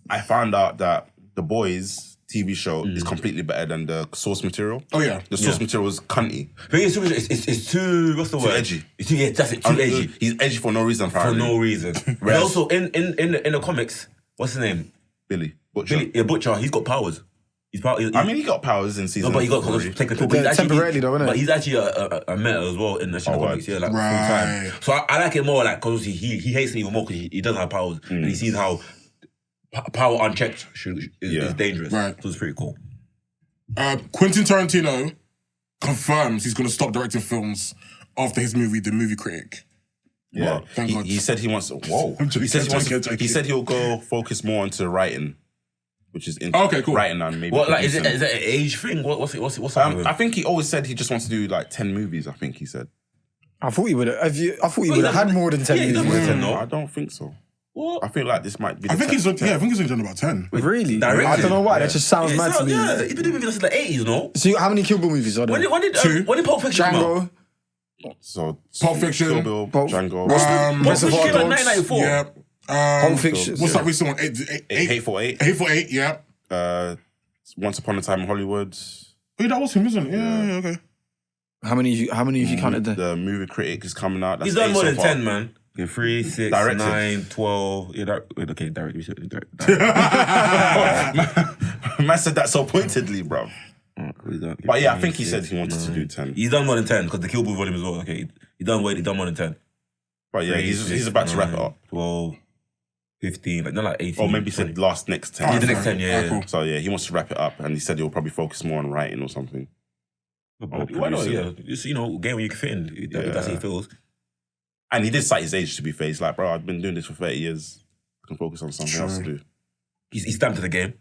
I found out that The Boys TV show is completely better than the source material. Oh, yeah. The source material is cunty. But it's too. What's the word? edgy. It's too. Yeah, that's it. Too edgy He's edgy for no reason, for apparently. no reason. But also in the comics, what's his name? Billy. Butcher. Billy, yeah, Butcher. He's got powers. He's power. I mean, he got powers in season No, but he got 3. Temporarily though, innit? But he's actually a meta as well in the comics. Yeah, like Right. full time. So I like it more, like because he hates it even more because he doesn't have powers and he sees how power unchecked is dangerous. Right. So it's pretty cool. Quentin Tarantino confirms he's going to stop directing films after his movie, The Movie Critic. Yeah. Well, thank God. He said he wants to. Whoa. I'm joking, He said he wants to, joking. he said he'll go focus more onto writing, which is Okay, cool. Writing and maybe. What like is producing. that an age thing? What's happening? I think he always said he just wants to do like 10 movies. I think he said. I thought he would have. I thought he would have had more than 10 Yeah, he movies. does more than 10, No, no? I don't think so. What? I feel like this might be. I the think he's 10th. I think he's only done about 10. Really? Directed. I don't know why. Yeah. That just sounds mad to me. Yeah, he's been doing movies since the 80s, no? So how many Kill Bill movies are there? When did Two. Pulp Fiction come out? Django, So Pulp Fiction. Kill Bill, Pulp- Django. Pulp Fiction Reservoir came out in Dogs. 1994. Yeah. Pulp Fiction. What's that recent one? Hateful Eight. Hateful Eight, yeah. Once Upon a Time in Hollywood. Oh, that was him, isn't it? Yeah, okay. How many have you counted there? The movie critic is coming out. That's He's done 8 more so than far. 10, man. Okay, 3, 6, Directed. 9, 12. Yeah, okay, direct. Man said that so pointedly, bro. But yeah, I think he said he wanted to do 10. He's done more than 10 because the Kill Bill volume as well. Okay, he done more than 10. But yeah, 3, he's 6, about to wrap it 9, up. 12, 15, like 18. Or maybe he said next 10. Yeah, the next 10, yeah. cool. So yeah, he wants to wrap it up, and he said he'll probably focus more on writing or something. Why not? Yeah, just game where you can fit in. If that's how he feels. And he did cite his age, to be fair. He's like, bro, I've been doing this for 30 years. I can focus on something else to do. He's stamped to the game.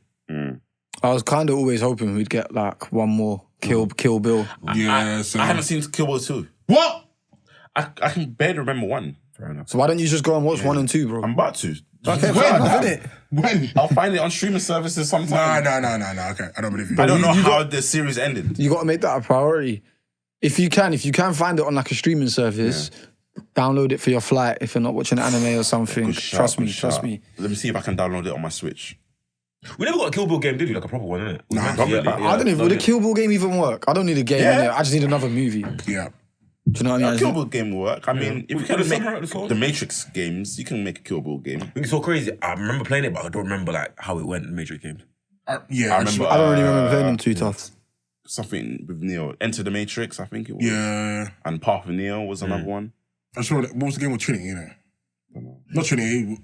I was kind of always hoping we'd get like one more Kill Bill. Yeah, I haven't seen Kill Bill 2. What? I can barely remember 1. Fair enough. So why don't you just go and watch 1 and 2, bro? I'm about to. Okay, When? When? I'll find it on streaming services sometime. No. Okay, I don't believe you. I don't know how the series ended. You got to make that a priority. If you can find it on like a streaming service, download it for your flight if you're not watching anime or something. Good shout. Trust me. Let me see if I can download it on my Switch. We never got a Kill Bill game, did we? Like a proper one, innit? Nah, probably. I don't know. Would a Kill Bill game even work? I don't need a game in there. I just need another movie. Do Yeah. you know what I mean? Kill Bill game will work. I mean, if you can the make Samurai Sword? the Matrix games, you can make a Kill Bill game. It's so crazy. I remember playing it, but I don't remember like how it went in Matrix games. Yeah, I remember. I don't really remember playing them too tough. Something with Neo. Enter the Matrix, I think it was. Yeah. And Path of Neo was another one. I'm sure. What was the game with Trinity, innit? Not Trinity.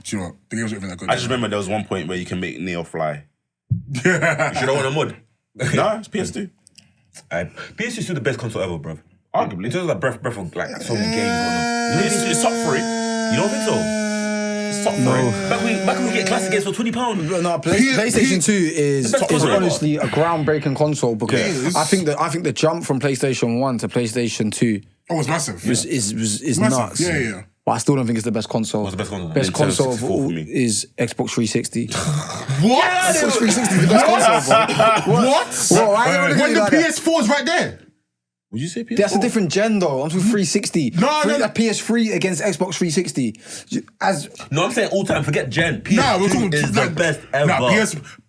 Do you know what? The games weren't even that good. I just remember there was one point where you can make Neo fly. You should have won a mod. No, it's PS2. PS2 is still the best console ever, bro. In Arguably. terms of like breath of like so many games. It's top 3. You don't think so? It's top 3. Back when we get classic games for £20. No, PlayStation 2 is console honestly a groundbreaking console because It is. I think the jump from PlayStation 1 to PlayStation 2 Oh, it's massive. is Massive. nuts. Yeah. But I still don't think it's the best console. What's the best console? Best Nintendo console of 64 all for me. is Xbox 360. What? Xbox 360 is the best console, bro. What? Whoa, I ain't gonna When do the like that. PS4's right there. Would you say PS4? That's a different gen though. I'm talking 360. No. PS3 against Xbox 360. No, I'm saying all time. Forget Gen. PS2 Nah, we're talking is the best ever. Nah,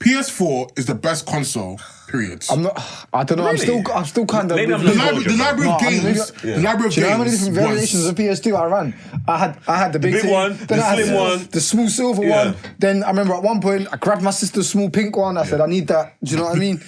PS4 is the best console. Period. I don't know. Really? I'm still kind of. Maybe I'm The not- library of games. maybe- The library of Do you know how many games. different variations of PS2 I ran? I had the big thing, one, then the I had slim one. the small silver Yeah. one. Then I remember at one point I grabbed my sister's small pink one. I said, I need that. Do you know what I mean?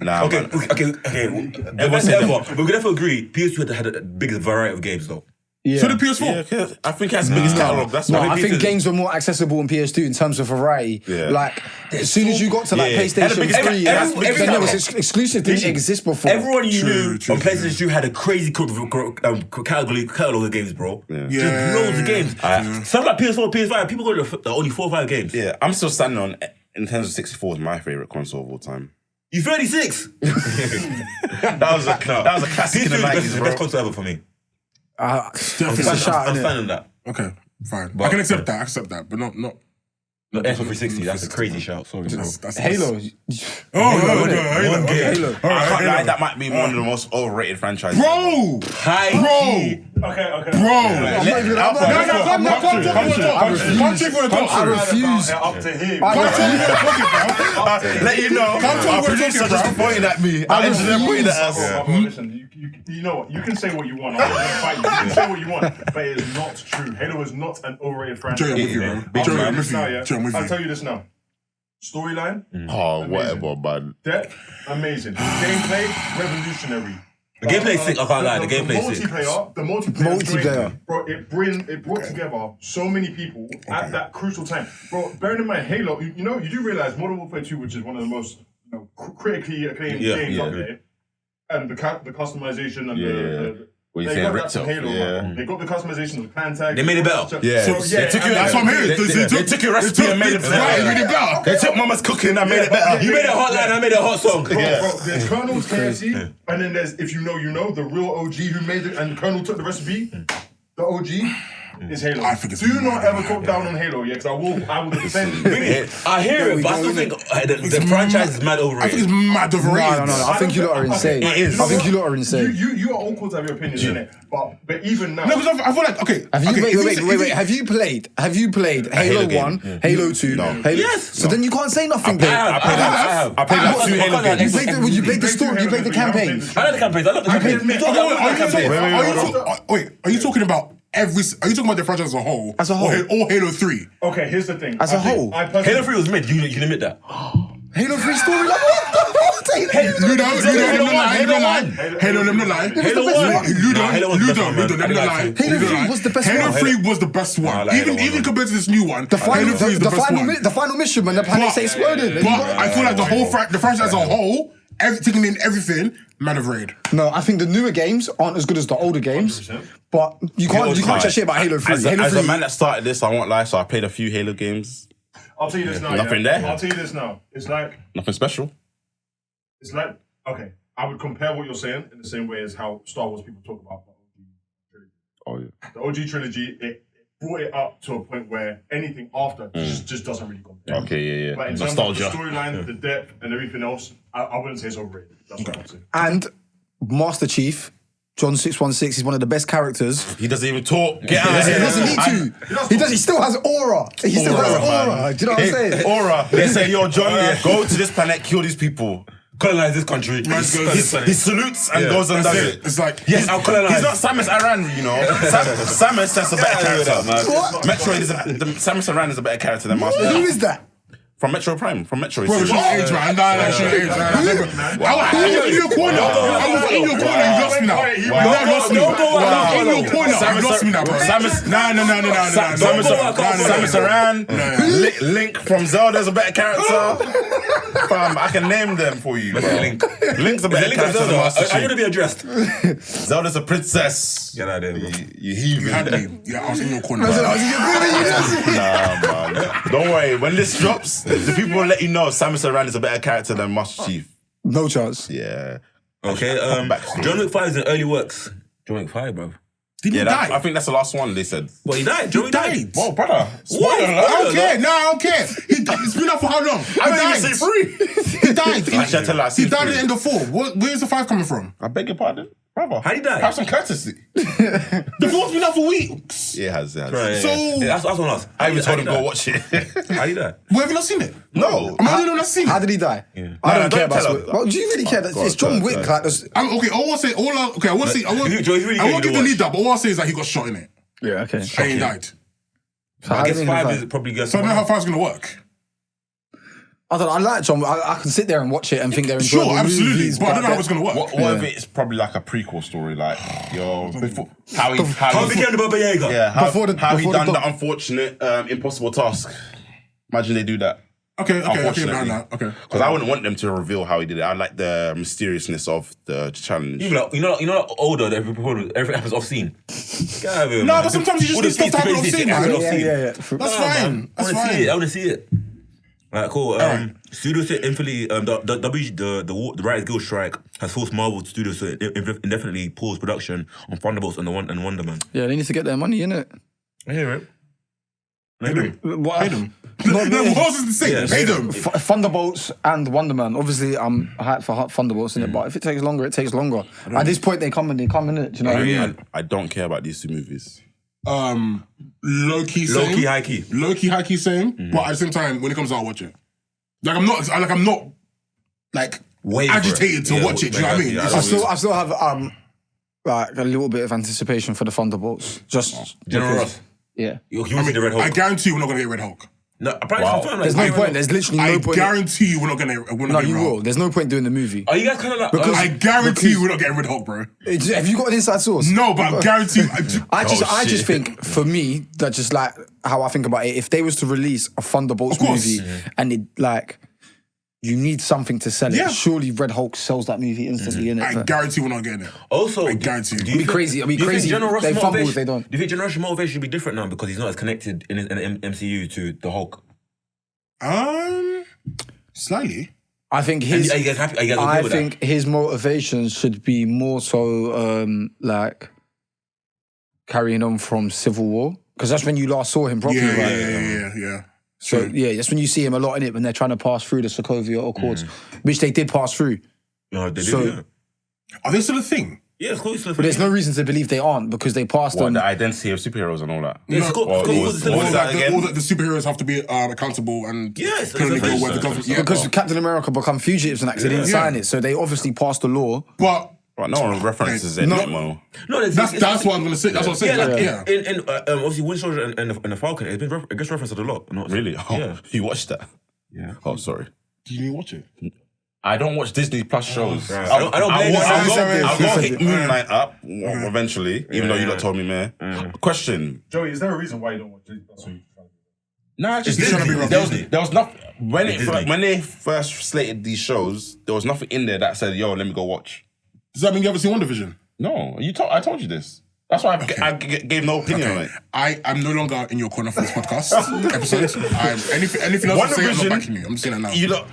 Nah, Okay. man. The best ever. But we could definitely agree. PS2 had the biggest variety of games, though. Yeah. So the PS4. Yeah, 'cause I think it has the biggest catalogue. That's No, why. I think games were more accessible in PS2 in terms of variety. Yeah. Like, as soon as you got to like Yeah. PlayStation 3, every- then there was exclusive didn't exist before. Everyone you knew True, on PlayStation 2 had a crazy catalog of games, bro. Yeah. Just loads of games. Some like PS4, PS5, people go to only 4 or 5 games. Yeah, I'm still standing on Nintendo 64 is my favorite console of all time. You 36. That was a classic in the PS2 is 90s, the bro. best console ever for me. It's a shout, I'm innit? fan of that. Okay, fine. But- I can accept that, but not. No, Xbox 360, that's a crazy shout. Sorry, bro. That's Halo. Oh, okay. One game. Halo. All I right, can't lie, Halo. that might be one of the most overrated franchises. Bro, High bro, Okay. bro. I'm not even. I'm not- Come to the talk. I refuse. Up to him. Let you know, Come to our what we're producer talking just about. pointing at me. Our engineer pointing at us. Bro, listen, you know what? You can say what you want. I'm not gonna fight you. You can say what you want, but it is not true. Halo is not an overrated franchise. Joey, I'm with you, bro. Big Joey, man. I'm with Now, you. yeah? Joey, I'm with I'll you. tell you this now. Storyline, Oh, whatever, man. depth, amazing. Gameplay, revolutionary. The gameplay's sick, I can't lie, the gameplay's sick. The multiplayer, is Multiplayer. great. Bro, it brought together so many people at that crucial time. Bro, bearing in mind, Halo, you know, you do realize Modern Warfare 2, which is one of the most critically acclaimed games out there, and the customization and the What you they saying, got that ripped from up? Halo, Yeah. man. They got the customization of the clan tag. They made it better. Yeah. So, They took you- That's what I'm hearing. They took your recipe and made it better. Right, made it better. They took mama's cooking and made it better. You made a hot line, I made a hot song. Bro, there's Colonel's KFC, and then there's, if you know, the real OG who made it, and Colonel took the recipe. The OG is Halo. I think it's Do not mad, ever man. talk down on Halo, yeah, because I will defend you. I hear it, but I still think the franchise is mad I think overrated. it's mad overrated. No. I think you lot are insane. It is. I think you lot are insane. You are all called to have your opinions in it, but even now. No, because I feel like, okay. Have you okay, wait? Have you played Halo game. 1, Halo 2? No. Halo? Yes. So then you can't say nothing then. I have. I played like 2 Halo games. You played the story, you played the campaign. I like the campaigns. I love the campaigns. You talk about the campaigns. Wait, are you talking about are you talking about the franchise as a whole? As a whole. Or Halo 3? Okay, here's the thing. As a whole. Halo 3 was mid. You can admit that. Halo 3 story, like what the fuck? Ludo, let me lie. Halo, let me lie. Halo 1. Ludo, let me lie. Halo 3 was the best Halo one. 3 was the best one. I like Halo Even 1. compared to this new one, The final, Halo 3 is the best one. the final mission when the planet's exploding. But I feel like the franchise as a whole taking in everything, man of Raid. No, I think the newer games aren't as good as the older games. 100%. But you can't chat shit about Halo 3. As Halo 3. a man that started this, I won't lie, so I played a few Halo games. I'll tell you this now. Nothing there? I'll tell you this now. It's like, Nothing special. okay, I would compare what you're saying in the same way as how Star Wars people talk about the OG trilogy. Oh, yeah. The OG trilogy, it brought it up to a point where anything after just doesn't really compare. Okay, yeah. But in Nostalgia. terms of the storyline, the depth, and everything else, I wouldn't say it's overrated. That's what I'm saying. And Master Chief, John 616, is one of the best characters. He doesn't even talk. Get out of He here. doesn't need to. He still has aura. He still has aura. Do you know what I'm saying? Aura. They say, yo, John, go to this planet, kill these people. Colonize this country. He salutes and goes and does it. It's like, Yes, I'll colonize. He's not Samus Aran, you know. Samus, that's a better character. What? Metroid Samus Aran is a better character than Master Who Chief. is that? From Metroid Prime. From Metroid. bro, shouldn't age, man. Nah, shouldn't age, man. I was in your corner. I was in your corner. You lost me now. You lost me. In your corner. You lost me now, bro. Samus Aran. Link from Zelda's a better character. Fam, I can name them for you. Link. Link's a better character than Master I'm going to Chief. be addressed. Zelda's a princess. Get out of there, bro. You heathen. You had me. Yeah, I was in your corner. I was in your corner. You lost me. Nah, man. Don't worry. When this drops, the people will let you know Samus Aran is a better character than Master Chief. No chance. Yeah. Okay, John Wick 5 is in early works. John Wick 5, bro. Did he die? I think that's the last one they said. Well, he died. John Wick died. Whoa, brother. What? I don't care. No, I don't care. It's been up for how long? He died. say three. He died. Actually, I tell her I He see died at three. the end of 4. Where's the 5 coming from? I beg your pardon, brother. How'd he die? Have some courtesy. The 4's been up for weeks. It has. Right, So- that's on us. I even told him go watch it. How'd he die? Where have you not seen it? No. I'm the only one that's seen How it. did he die? I No, don't no, care don't about tell it. her. Well, do you really care? It's John Wick. Like, that's- Okay, all I'll say, I won't He's really I won't good give the to lead up, but all I'll say is that he got shot in it. yeah, okay. And he died. So I how guess did he 5 die? is probably good. So I don't know how far it's going to work. I don't know. I like John. I can sit there and watch it and think they're enjoyable Sure, absolutely. movies, But I don't know how it's going to work. What if it's probably like a prequel story, like before how he How became the Baba Yaga? yeah how Before he the done the doc- unfortunate impossible task. Imagine they do that. Okay, Unfortunately. no, okay. Because I wouldn't want them to reveal how he did it. I like the mysteriousness of the challenge. You know, like older, everything happens off scene. Get out of here, No, man. but sometimes you just All need the stuff to happen scenes, off scene, happen man. off Yeah, scene. yeah. That's Nah, fine. man. That's I want to see fine. it. I want to see it. Alright, cool. Alright. Studios to infinitely, the Writers Guild strike has forced Marvel Studios to indefinitely pause production on Thunderbolts and Wonder Man. Yeah, they need to get their money, innit? I hear it. Pay them. What? Pay them. No, what else is to say? Yeah. Pay them. Thunderbolts and Wonder Man. Obviously, I'm hyped for Thunderbolts in it, but if it takes longer, it takes longer. At this point, they come in it. Do you know what I mean? I don't care about these two movies. Low key, Low key, high key. Low key, high key, same. But at the same time, when it comes out, I'll watch it. Like I'm not like Wait for it. agitated to Yeah, watch it. Do you know what I mean? yeah, It's I just- still have like a little bit of anticipation for the Thunderbolts. Just General because- Ross. Yeah. You want to see the Red Hulk? I guarantee you we're not gonna get Red Hulk. No, apparently Wow. confirmed, There's no point. There's literally I no point. guarantee you we're not gonna. No, you will. There's no point doing the movie. Are you guys kind of like? Because- I guarantee you we're not getting Red Hulk, bro. Have you got an inside source? No, but I guarantee you. I just shit. think for me that just like how I think about it, if they was to release a Thunderbolts Of course. movie and it like you need something to sell it, Yeah. surely Red Hulk sells that movie instantly, I innit? guarantity we're not getting it. Also, I guarantee you. do It'd be crazy. It'd be do you think crazy. General Ross' They fumble motivation- if they don't. Do you think General Ross' motivation should be different now because he's not as connected in the MCU to the Hulk? Slightly. I think his. Are you guys happy? Are you guys okay I with think his motivation should be more so like carrying on from Civil War because that's when you last saw him properly, right? Yeah. So yeah, that's when you see him a lot in it when they're trying to pass through the Sokovia Accords, which they did pass through. that? No, they So- do. Yeah, Are they still a thing? yeah, it's cool. It's But there's no reason to believe they aren't because they passed What, them. the identity of superheroes and all that. It's cool. Or- It's cool. or- It's or cool. was that again? All the superheroes have to be accountable and Yes, can only it's go a where the face. government. Yeah, because Captain America become fugitives and they didn't sign it, so they obviously passed the law. but But no one references it No. anymore. No, that's what I'm gonna say. That's what I'm saying. Yeah, like, Yeah. in obviously Winter Soldier and the Falcon, it gets referenced a lot. Not Really? Oh, Yeah. you watched that? Yeah. Oh, sorry. Do you need to watch it? I don't watch Disney Plus shows. right. I don't blame you. I'll go hit Listen. Moon Knight up eventually, even though you lot told me, man. Question. Joey, is there a reason why you don't watch it? That's what you're trying to do. Nah, just It's trying to be Disney. rough. there was nothing. when they first slated these shows, there was nothing in there that said, "Yo, let me go watch." Does that mean you ever seen WandaVision? No, I told you this. That's why I gave no opinion on it. I'm no longer in your corner for this podcast episode. Anything else to say, I'm not backing you. I'm just saying that now. You look.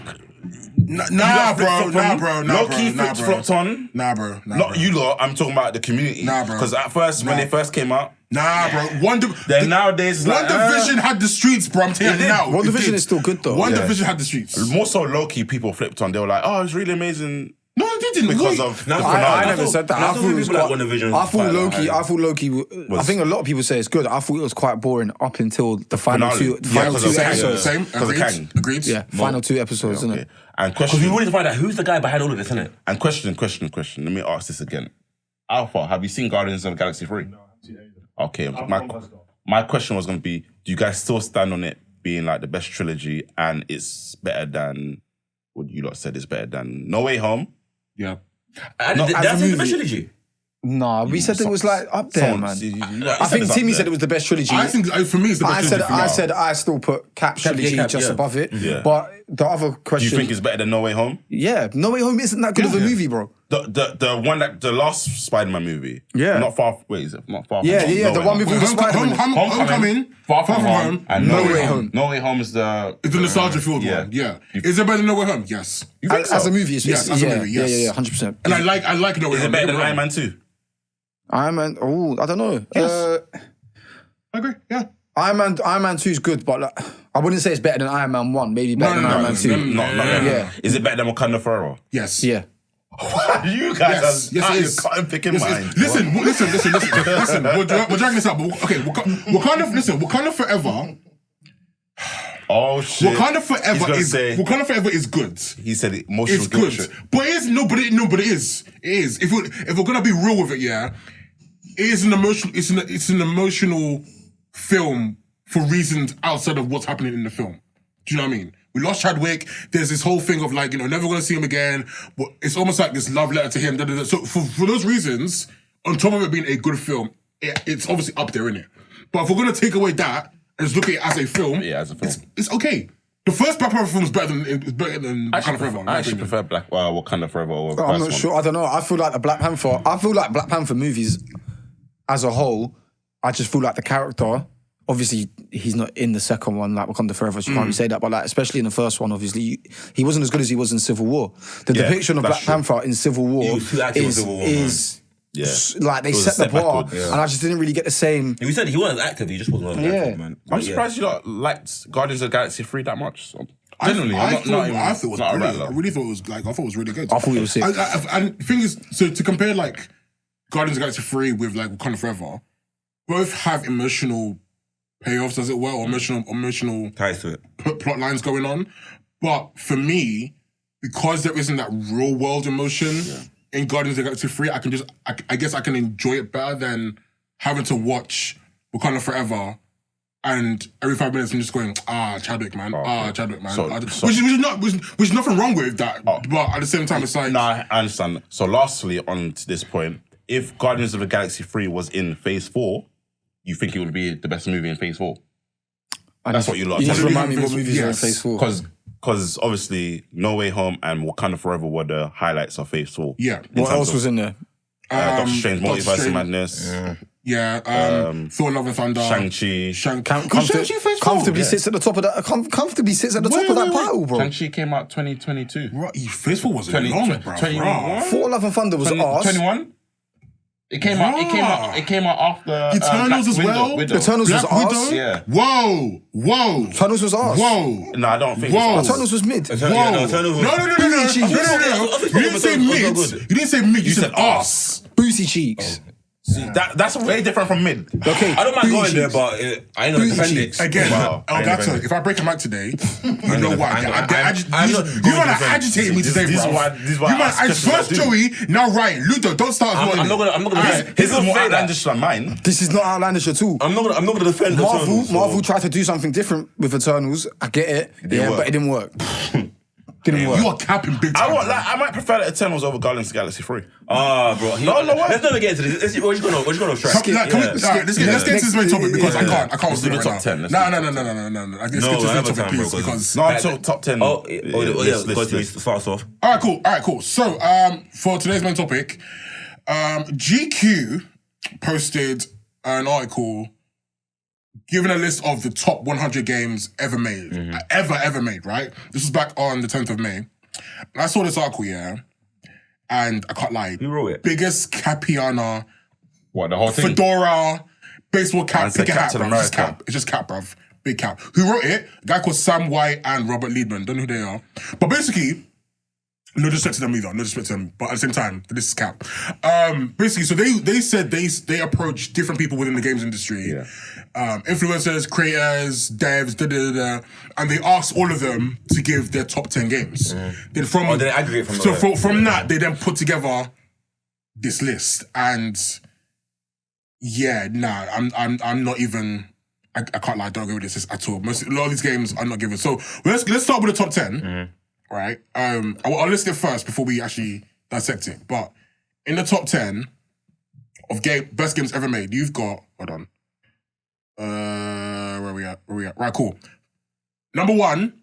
Nah, bro. Low-key flopped on. Nah, bro. Not you lot. I'm talking about the community. Nah, bro. Because at first, when they first came out. Nah, bro. Then nowadays, WandaVision had the streets, bro. I'm telling you now. WandaVision is still good though. WandaVision had the streets. More so low-key people flipped on. They were like, oh, it's really amazing. No, they didn't. Because of I never said that. I thought it was like quite, WandaVision. I thought Loki. I think a lot of people say it's good. I thought it was quite boring up until the final two episodes. Same. Agreed. Yeah, final 2 episodes, isn't it? And question. Because we wanted to find out who's the guy behind all of this, isn't it? And question. Let me ask this again. Alpha, have you seen Guardians of the Galaxy 3? No, I haven't seen it either. Okay, my question was going to be, do you guys still stand on it being like the best trilogy and it's better than, what you lot said is better than No Way Home? Yeah. That's the best trilogy. No, we said it was like up there, man. I think Timmy said it was the best trilogy. I think for me it's the best trilogy. I said I still put Cap trilogy just above it. Yeah. But the other question, Do you think it's better than No Way Home? Yeah, No Way Home isn't that good of a movie, bro. The last Spider-Man movie. Yeah. Not far. Wait, is it not far? Yeah, from the one with all the Spider-Man. Homecoming, Far From Home, and No Way Home. No Way Home is the nostalgia filled one. Yeah. Is it better than No Way Home? Yes. You think so? As a movie, it's Yes, as a movie, yes. Yeah, 100%. And I like No Way Home. Is it better than Iron Man 2? Iron Man. Oh, I don't know. Yes. I agree. Yeah. Iron Man 2 is good, but like, I wouldn't say it's better than Iron Man 1. Maybe better than Iron Man 2. Not Yeah. Is it better than Wakanda Forever? Yes. Yeah. You guys Yes, it is. cutting picking minds. Listen. We're dragging this out, but okay, Wakanda Forever. Oh shit! Wakanda Forever is good. He said it. Emotional It's good, but it is but it is. It is. If we're gonna be real with it, yeah, it is an emotional. It's an emotional film for reasons outside of what's happening in the film. Do you know what I mean? We lost Chadwick. There's this whole thing of like, never gonna see him again. But it's almost like this love letter to him. So for those reasons, on top of it being a good film, it's obviously up there, innit? But if we're gonna take away that and just look at it as a film, it's okay. The first Black Panther film is better than Wakanda Forever. I actually prefer Wakanda Forever over the I'm first not sure. I don't know. I feel like Black Panther movies as a whole, I just feel like the character, obviously he's not in the second one, like Wakanda Forever, so you can't really say that, but like especially in the first one, obviously he wasn't as good as he was in Civil War. The depiction of Black Panther in Civil War is like they set the bar, and I just didn't really get the same. He said he wasn't active, he just wasn't active, man. I'm surprised you lot liked Guardians of the Galaxy 3 that much. So. Genuinely, I thought it was brilliant. I really thought it was like, I thought it was really good. I thought it was sick. And the thing is, so to compare like Guardians of the Galaxy 3 with like Wakanda Forever, both have emotional payoffs, as it were, or emotional ties to it, plot lines going on. But for me, because there isn't that real world emotion in Guardians of the Galaxy 3, I guess I can enjoy it better than having to watch Wakanda Forever and every 5 minutes I'm just going, Chadwick, man. Chadwick, man. So, which is nothing wrong with that. But at the same time, it's like... No, I understand. So lastly, on to this point, if Guardians of the Galaxy 3 was in Phase 4, you think it would be the best movie in Phase 4? That's what you lot. You just remind me what movies are in Phase 4. Because obviously No Way Home and Wakanda Forever were the highlights of Phase 4. Yeah. What else was in there? Doctor Strange, Multiverse of Madness. Yeah, Thor: Love and Thunder. Shang-Chi. Comfortably sits at the top of that. Comfortably sits at the top of that pile, bro. Shang-Chi came out 2022. Right, Phase 4 wasn't long, bro. 21. Thor: Love and Thunder was arse. 21. It came out after Eternals as well. Eternals was arse. Yeah. Whoa. Eternals was arse. Whoa. No, I don't think. Eternals was mid. No. You didn't say mid. You didn't say mid. You said arse. Booty cheeks. See, that's way different from mid. Okay, I don't mind going there, but I ain't gonna defend it. Again, ELGATO, if I break a mic today, you know why. You man are agitating me today, bro. You man, first Joey, now Ryan. Ludo, don't start as well. I'm not gonna. His is more outlandish than mine. This is not outlandish at all. I'm not gonna defend Marvel tried to do something different with Eternals. I get it, but it didn't work. Didn't work. You are capping big time. I might prefer the Eternals over Guardians of the Galaxy 3. Ah, bro. No, what? Let's never get into this. What you gonna strike? Let's get to this main topic because I can't Let's do the right top now. 10. No. Let's get to this main topic, please, because. No, I'm top 10. Start us off. All right, cool. So, for today's main topic, GQ posted an article giving a list of the top 100 games ever made. Ever made, right? This was back on the 10th of May. And I saw this article, and I can't lie. Who wrote it? Biggest Capiana, What, the whole thing? fedora, baseball cap, pick a hat, Captain bro. It's just America. cap. It's just cap, bruv. Big cap. Who wrote it? A guy called Sam White and Robert Liedman. Don't know who they are. But basically, no disrespect to them either. No disrespect to them. But at the same time, this is cap. Basically, so they said they approach different people within the games industry. Yeah. Influencers, creators, devs, and they asked all of them to give their top 10 games. Then from they aggregate from from that, they then put together this list. And I'm not even. I can't lie. I don't agree with this at all. A lot of these games I'm not giving. So let's start with the top 10. Right. I'll list it first before we actually dissect it. But in the top 10 of best games ever made, you've got. Hold on. Where are we at? Right, cool. Number 1,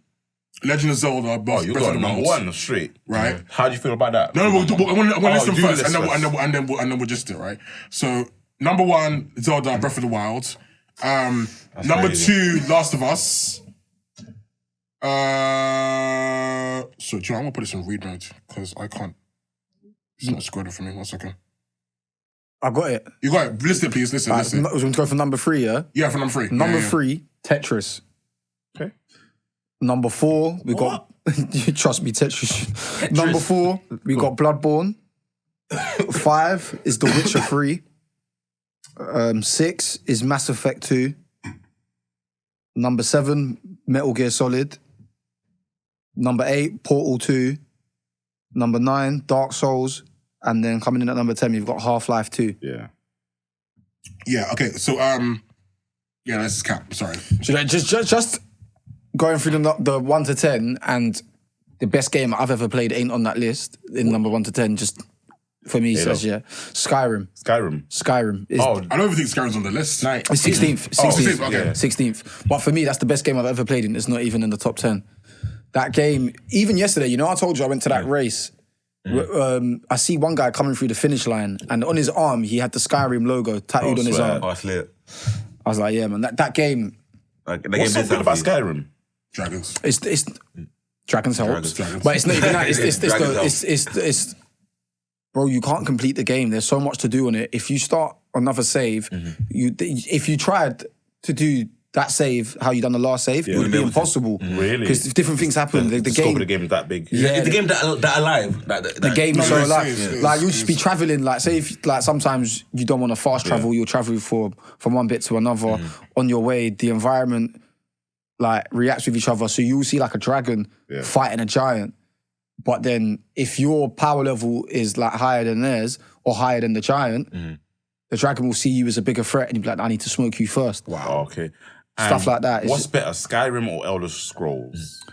Legend of Zelda. You got number 1 straight. Right. How do you feel about that? No, I'm gonna list them do first, list and then we'll just do it, right? So number 1, Zelda: Breath of the Wild. Number 2, Last of Us. So Joe, I'm gonna put this in read mode because I can't. It's not scrolled for me. 1 second. I got it. You got it. List it, please. Listen. I was going to go for number 3, yeah? Yeah, for number 3. Number 3, Tetris. Okay. Number 4, we got... You trust me, Tetris. Number 4, we got Bloodborne. 5 is The Witcher 3. 6 is Mass Effect 2. Number 7, Metal Gear Solid. Number 8, Portal 2. Number 9, Dark Souls. And then coming in at number 10, you've got Half-Life 2. Yeah. Yeah, okay. So, this is cap. Sorry. So like, just going through the 1 to 10, and the best game I've ever played ain't on that list in number 1 to 10. Just for me, says Skyrim. Is, I don't even think Skyrim's on the list. it's 16th. 16th, okay. 16th. But for me, that's the best game I've ever played, and it's not even in the top 10. That game, even yesterday, I told you I went to that race. I see one guy coming through the finish line, and on his arm he had the Skyrim logo tattooed on his arm. Oh, lit. I was like, yeah, man, that game. What's so good about Skyrim? Dragons. It's Dragons helps, Dragons. but it's not even that. It's bro, you can't complete the game. There's so much to do on it. If you start another save, if you tried to do that save, how you done the last save, it would be impossible. Really? Because different things happen. The scope game, of the game is that big. Is the game that alive? the game is so it's- alive. it's- Like you'll just be traveling. Like say if like sometimes you don't want to fast travel, you'll travel from one bit to another. On your way, the environment like reacts with each other. So you'll see like a dragon fighting a giant. But then if your power level is like higher than theirs or higher than the giant, the dragon will see you as a bigger threat and he'll be like, I need to smoke you first. Wow, okay. Stuff like that. It's What's better, Skyrim or Elder Scrolls?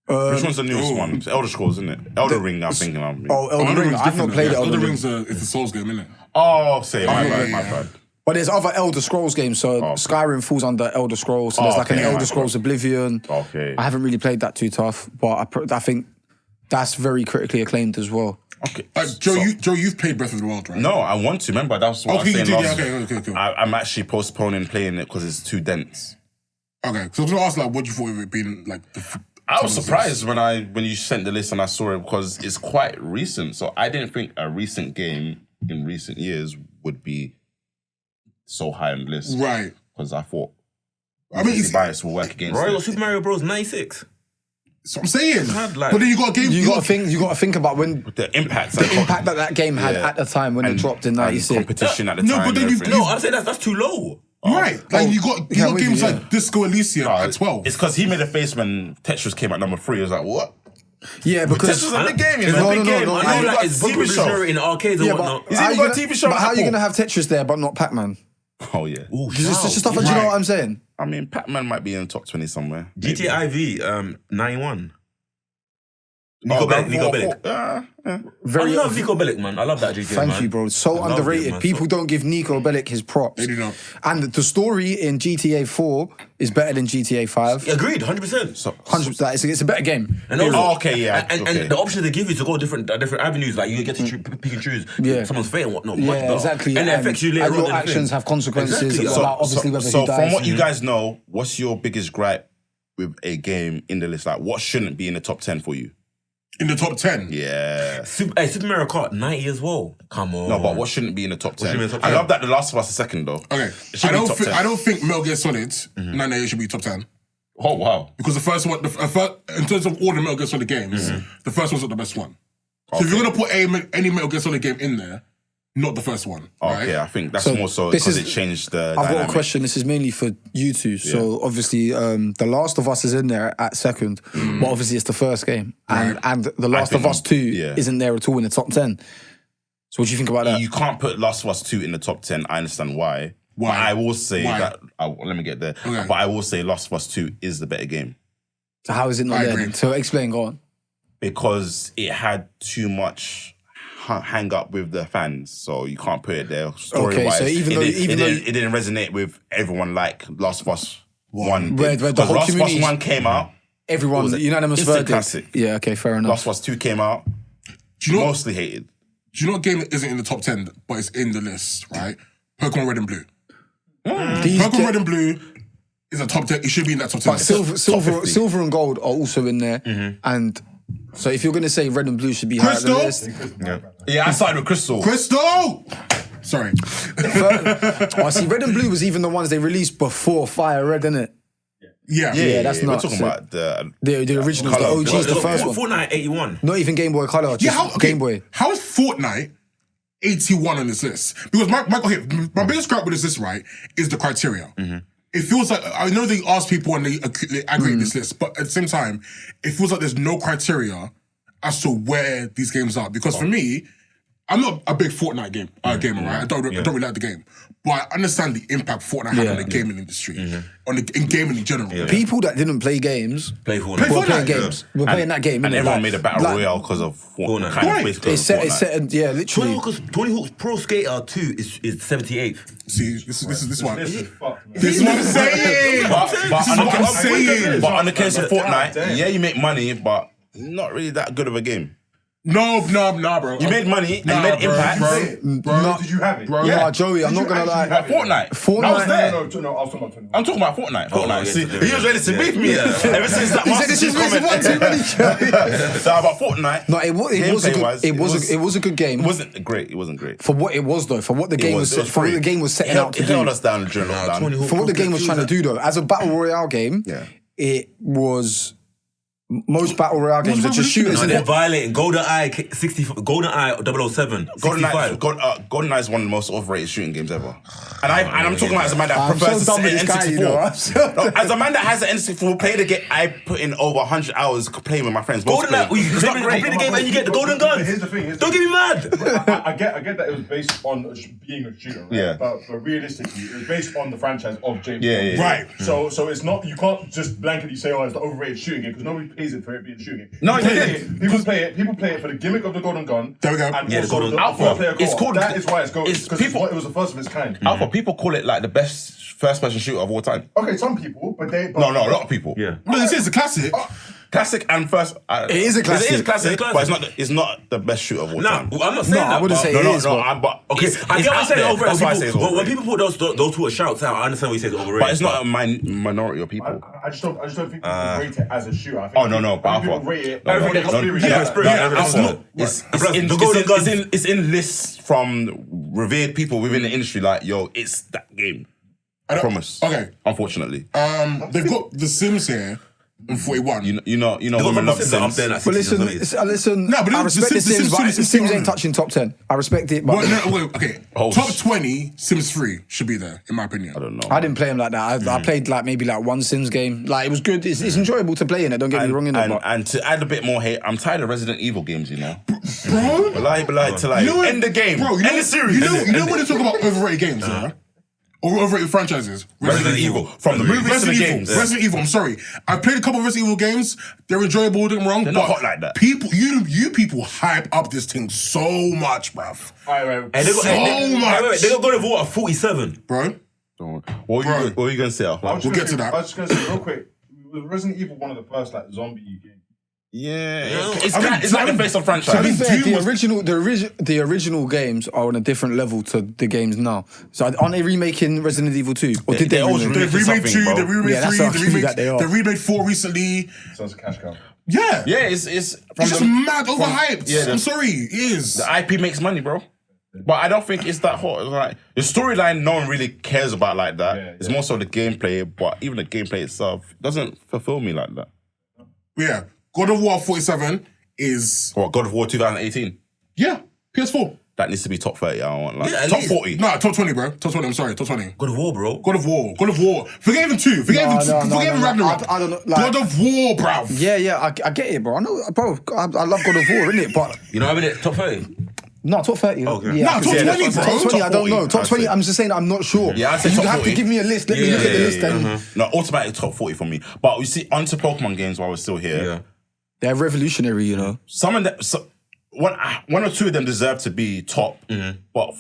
Which one's the newest one? It's Elder Scrolls, isn't it? Elder Ring, I'm thinking of. Elden Ring. I've not played Elden Ring. Ring's it's a Souls game, isn't it? Oh, say, my yeah, bad. But there's other Elder Scrolls games. So Skyrim falls under Elder Scrolls. So there's like an Elder Scrolls Oblivion. Okay. I haven't really played that too tough, but I think that's very critically acclaimed as well. Okay. Joe, you've played Breath of the Wild, right? No, I want to. Remember, that's what I was you saying did, last. okay, cool. I'm actually postponing playing it because it's too dense. Okay, so I was gonna ask, like, what you thought of it being like. I was surprised when you sent the list and I saw it because it's quite recent. So I didn't think a recent game in recent years would be so high on the list. Right. Because I thought it's bias will work against Royal it. Super Mario Bros. 96. So I'm saying, Like- but then you got a game. You got to think about when The impact that game had at the time when it dropped in '96. competition at the No, time. but then and you- everything. No, I'm saying that's too low. Right, like you got games yeah. like Disco Elysium at 12. It's because he made a face when Tetris came at number 3. I was like, what? Yeah, because Tetris is a big game, you It's know? a big game. no, I no, know you like got it's TV show. revolutionary in arcades and whatnot. He's even got a TV show But on how are you Apple. gonna have Tetris there but not Pac-Man? Oh, yeah. It's just stuff like, do you know what I'm saying? I mean, Pac-Man might be in the top 20 somewhere. GTA IV 91. Nico Bellic. Very I love Nico Bellic, man. I love that GTA, Thank man. you, bro. So I love underrated. him, man. People don't give Nico Bellic his props. They do not. And the story in GTA 4 is better than GTA 5. Agreed, 100%. 100%. It's a better game. And also, And the options they give you to go different avenues, like you get to pick and choose someone's fate and whatnot. much better. Exactly. And it affects you later and on. your in the actions thing. have consequences. Exactly. About obviously whether So he dies. from what you guys know, what's your biggest gripe with a game in the list? Like, what shouldn't be in the top 10 for you? In the top 10? Yeah. Super Mario Kart 90 as well. Come on. No, but what shouldn't be in the top 10? shouldn't be in the top I 10? love that The Last of Us is second, though. Okay. It should be top 10. I don't think Metal Gear Solid 98 should be top 10. Oh, wow. Because the first one, in terms of all the Metal Gear Solid games, the first one's not the best one. So if you're going to put any Metal Gear Solid game in there, not the first one. Right? Okay, I think that's So more so this because is- it changed the I've got dynamic. a question. This is mainly for you two. So obviously, The Last of Us is in there at second, but obviously it's the first game, and The Last of think- Us 2 yeah. isn't there at all in the top 10. So what do you think about that? You can't put Last of Us 2 in the top 10. I understand why. Why? But I will say Why? that... let me get there. Okay. But I will say Last of Us 2 is the better game. So how is it not I there? agree. then? So explain. Go on. Because it had too much hang up with the fans, so you can't put it there. Story-wise, so even though it didn't resonate with everyone like Last of Us 1 Where did. the Because whole Last of Us community- 1 came out, Everyone, was an unanimous instant verdict. classic. Yeah. Okay. Fair enough. Last of Us 2 came out, Do you know? mostly hated. Do you know what game isn't in the top 10, but it's in the list, right? Pokemon Red and Blue. These Pokemon Red and Blue is a top 10. It should be in that top 10. But list. silver and gold are also in there, and so if you're going to say red and blue should be higher than the Crystal? list, Yeah, I started with Crystal. Crystal! Sorry. oh, see, red and blue was even the ones they released before Fire Red, innit? Yeah. that's We're nuts. talking about the... The originals, the Colour. OGs, the Look, first one. Fortnite 81. Not even Game Boy Color, just Game Boy. How is Fortnite 81 on this list? Because my biggest gripe with this, right, is the criteria. It feels like, I know they ask people and they aggregate this list, but at the same time, it feels like there's no criteria as to where these games are. Because for me, I'm not a big Fortnite gamer, right? I don't really like the game. But I understand the impact Fortnite had on the gaming industry, in gaming in general. People that didn't play games Play Fortnite. were Fortnite, playing games. We're playing that game, And innit? everyone Like- made a battle like, royale because of Fortnite. kind of Right. basically It's set, yeah, Tony literally. Hawk's Pro Skater 2 is 78th. See, this is why. This is fucked, man. This is what I'm saying. But This is what I'm saying. But on the case of Fortnite, damn. yeah, you make money, but not really that good of a game. No, bro. You made money and you made impact. Bro, Did you have it? Bro, Yeah. nah, Joey, I'm Did not you gonna lie. actually have Fortnite. Fortnite. I was there. No, I was talking about 20. I'm talking about Fortnite. Fortnite. yeah, See, yeah, he was ready to beat me ever since that He said this is Master Chief one too many. comment. So about Fortnite. No, it was a Gameplay-wise, good. It was a good game. It wasn't great. It wasn't great. For what it was though, for what the game was, for what the game was setting out to It held do, us down during lockdown. for what the game was trying to do though, as a battle royale game, Yeah. it was most battle royale games are just shooters. No, innit? they're violating GoldenEye 60, GoldenEye 007, 65. GoldenEye is one of the most overrated shooting games ever. And I'm talking about as a man that I'm prefers so the done with this guy, you know. I'm N64. so No, as a man that has the N64, play the game. I put in over 100 hours playing with my friends. GoldenEye, you It's not complete great. the game and you get the golden guns. Here's the thing. Don't get me mad. I get that it was based on being a shooter, right? Yeah. But realistically, it was based on the franchise of James Yeah, Bond. yeah, yeah. Right. So it's not, you can't just blanketly say, oh, it's the overrated shooting game, because nobody pays it for it being a shooting game. No, People play it for the gimmick of the golden gun. There we go. And Yeah, the also golden- the Alpha. four-player It's co-op. called- That is why it's golden. it's Because people- it was the first of its kind. Alpha, people call it like the best first-person shooter of all time. Okay, some people, but they... No, a lot of people. Yeah. No, this is a classic. Classic and first. It is a classic. It is a classic, It's a but it's not the best shooter of all Nah, time. I'm not saying No, that. I wouldn't but- say No, it no, is, no. but- But Okay, it's I get what out I'm saying. there. Overrated. That's why I say it's When overrated. people put those two shouts out, I understand what you say is overrated. But it's not a minority of people. I just don't think people rate it as a shooter. I think Oh, no, but people Alpha. rate it. No, Everything on that experience. comes- Yeah, experience. yeah, It's Alpha. not- It's it's in lists from revered people within the industry. Like, yo, it's that game. I promise. Okay. Unfortunately, They've got The Sims here in 41. you know, women love Sims up Sims. there like But 60s or listen, 70s. listen. No, but I the respect the Sims- Sims, but Sims- Sims Sims- ain't touching top 10. I respect it, but Well, no, wait, okay. Oh, Top 20, Sims 3 should be there, in my opinion. I don't know. I didn't play him like that. I played like maybe like one Sims game. Like it was good. It's enjoyable to play in it. Don't get me wrong in it. But And to add a bit more hate, I'm tired of Resident Evil games. You know, Bro, like to like you know what- end the game, Bro, end the series. You know when they talk about overrated games, yeah? or overrated franchises? Resident Evil. From the movies to the Resident Evil. games. Resident Evil. I'm sorry. I've played a couple of Resident Evil games. They're enjoyable. Don't get me wrong. They're not hot like that. People, you people hype up this thing so much, bruv. Alright, And they got, So much. They got God of War at 47. Bro, What are you going to say? we'll get to that. I was just gonna say real quick. Was Resident Evil one of the first like zombie games? Yeah, I mean, it's like the face of To be franchise. fair, Doom the original games are on a different level to the games now. So aren't they remaking Resident Evil 2? Or did they they're always remake? they Remaking remade something, 2, bro. they remade Yeah, that's 3, how they cute remade, that they are. they remade 4 recently. So it's a cash cow. Yeah. Yeah, it's It's just mad overhyped. yeah, I'm sorry, it is. the IP makes money, bro. But I don't think it's that hot. It's like the storyline, no one really cares about like that. It's more so the gameplay, but even the gameplay itself doesn't fulfill me like that. Yeah. God of War 47 is... What, God of War 2018? Yeah, PS4. That needs to be top 30. I don't want like Yeah, at top least. 40. Nah, top 20, bro. Top 20, I'm sorry, top 20. God of War, bro. God of War. God of War. Forget even 2. Forget even Ragnarok. I don't know. Like, God of War, bruv. yeah, I get it, bro. I know, bro. I love God of War, innit? But You know what I mean? Top 30. no, top 30. Okay. Yeah, Nah, top 20, bro. Top 20, I don't know. Top Top 20, 40, I'm just saying I'm not sure. Yeah, I'd say you top have 40. to give me a list. Let me look at the list. And No, automatic top 40 for me. But you see, onto Pokemon games while we're still here. Yeah. they're revolutionary, you know. Some of them, one or two of them deserve to be top, but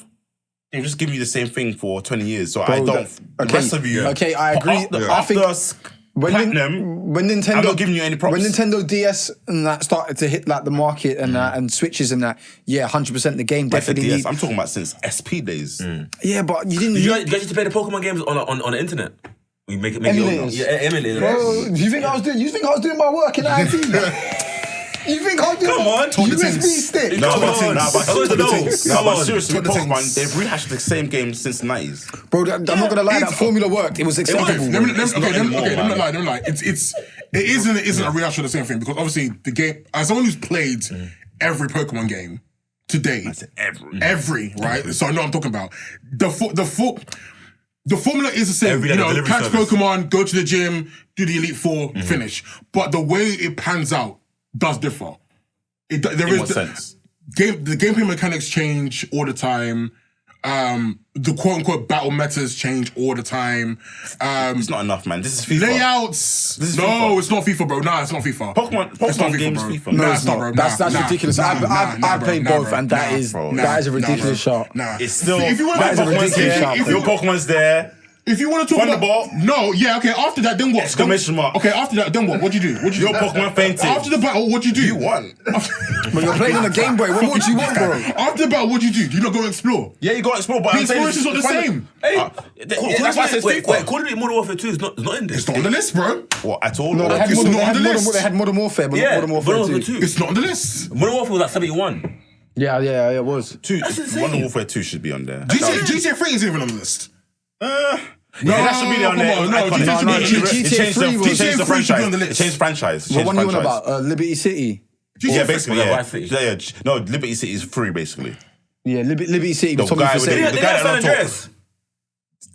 they just give you the same thing for 20 years. So I don't. The rest of you, Okay, I agree. I After think Platinum, when Nintendo, I'm not giving you any props. When Nintendo DS and that started to hit like the market and that and Switches and that, yeah, 100% the game like the definitely. DS, I'm talking about since SP days. Yeah, but you didn't. You guys used to play the Pokemon games on the internet? We make it Emulators. Yeah, emulators. Bro, do you think I was doing? You think I was doing my work in IT? You think I was doing? Come on, Talk the USB things. stick? No, Come but, on. nah, but, I want to know. Come but on. seriously, with Talk the Pokemon, things. they've rehashed the same game since the 90s. Bro, I'm not gonna lie. That it's- formula worked. It was acceptable. Let me It's not anymore, let me man. not lie. It is and it isn't a rehash of the same thing because obviously the game, as someone who's played every Pokemon game to date, every right. So I know what I'm talking about. The formula is the same. Every You other know, delivery catch service. Pokemon, go to the gym, do the Elite Four, finish. But the way it pans out does differ. There In is what sense? the gameplay mechanics change all the time. The quote unquote battle metas change all the time. It's not enough, man. This is FIFA. Layouts. This is No, FIFA. it's not FIFA, bro. Nah, it's not FIFA. Pokemon It's not games, bro. FIFA. Nah, No, it's not, bro. That's Nah, ridiculous. nah, I've bro. played Nah, both, bro. and Nah, that is bro. that is a Nah, ridiculous bro. shot. Nah. It's still. If you want That is a ridiculous shot, If your Pokemon's there, If you want to talk Thunderbolt. about no, yeah, okay. After that, then what? Exclamation mark. Okay, after that, then what? What'd you do? What'd you your do? Pokemon fainted. After the battle, what'd you do? You won. But you're playing on a Game Boy. What more do you want, bro? After the battle, what'd you do? Do you not go explore? Yeah, you got to explore, but The I'm saying exploration's not the same. Hey, that's why I said wait, FIFA. Call of Duty Modern Warfare 2 is not in this. It's not on the list, bro. What at all? No, they had It's Modern- not they on had the Modern- list. they had Modern Warfare, but Yeah, not Modern Warfare 2. It's not on the list. Modern Warfare was like 71. Yeah, it was. That's insane. Modern Warfare 2 should be on there. GTA 3 isn't even on the list. Yeah, that should be there on there. come on, no, Iconic. GTA no, It GTA changed 3 was- it changed the GTA 3 should be on franchise. the It list. changed franchise. What one are you on about? Liberty City. Yeah, basically, yeah. Vice City. Yeah. No, Liberty City is free, basically. Yeah, Liberty City was The Tommy guy for with They saying. the got guy San that don't Andreas.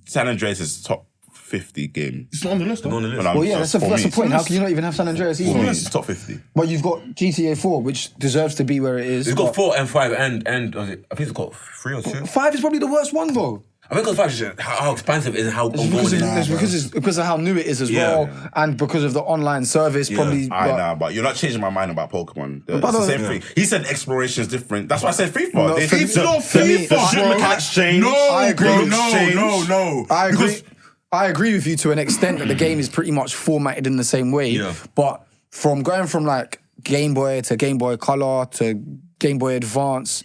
San Andreas is top 50 game. It's not on the list, though. On the list. Well, yeah, that's the point. How can you not even have San Andreas For me, either? it's top 50. But you've got GTA 4, which deserves to be where it is. It's got but 4 and 5 and was it, I think it's got 3 or 2. 5 is probably the worst one, though. I think it's 5 is just how expansive it is and how It's old because, it is. it's because of how new it is as Yeah. well, and because of the online service. Probably, I but- know, but you're not changing my mind about Pokemon. It's But the I same don't- thing. He said exploration is different. That's why I said FIFA. No, for me- It's not For me- FIFA, for ship bro. mechanics change. No, I agree. bro, Looks no. I agree. Because I agree with you to an extent that the game is pretty much formatted in the same way. Yeah. But from going from like Game Boy to Game Boy Color to Game Boy Advance,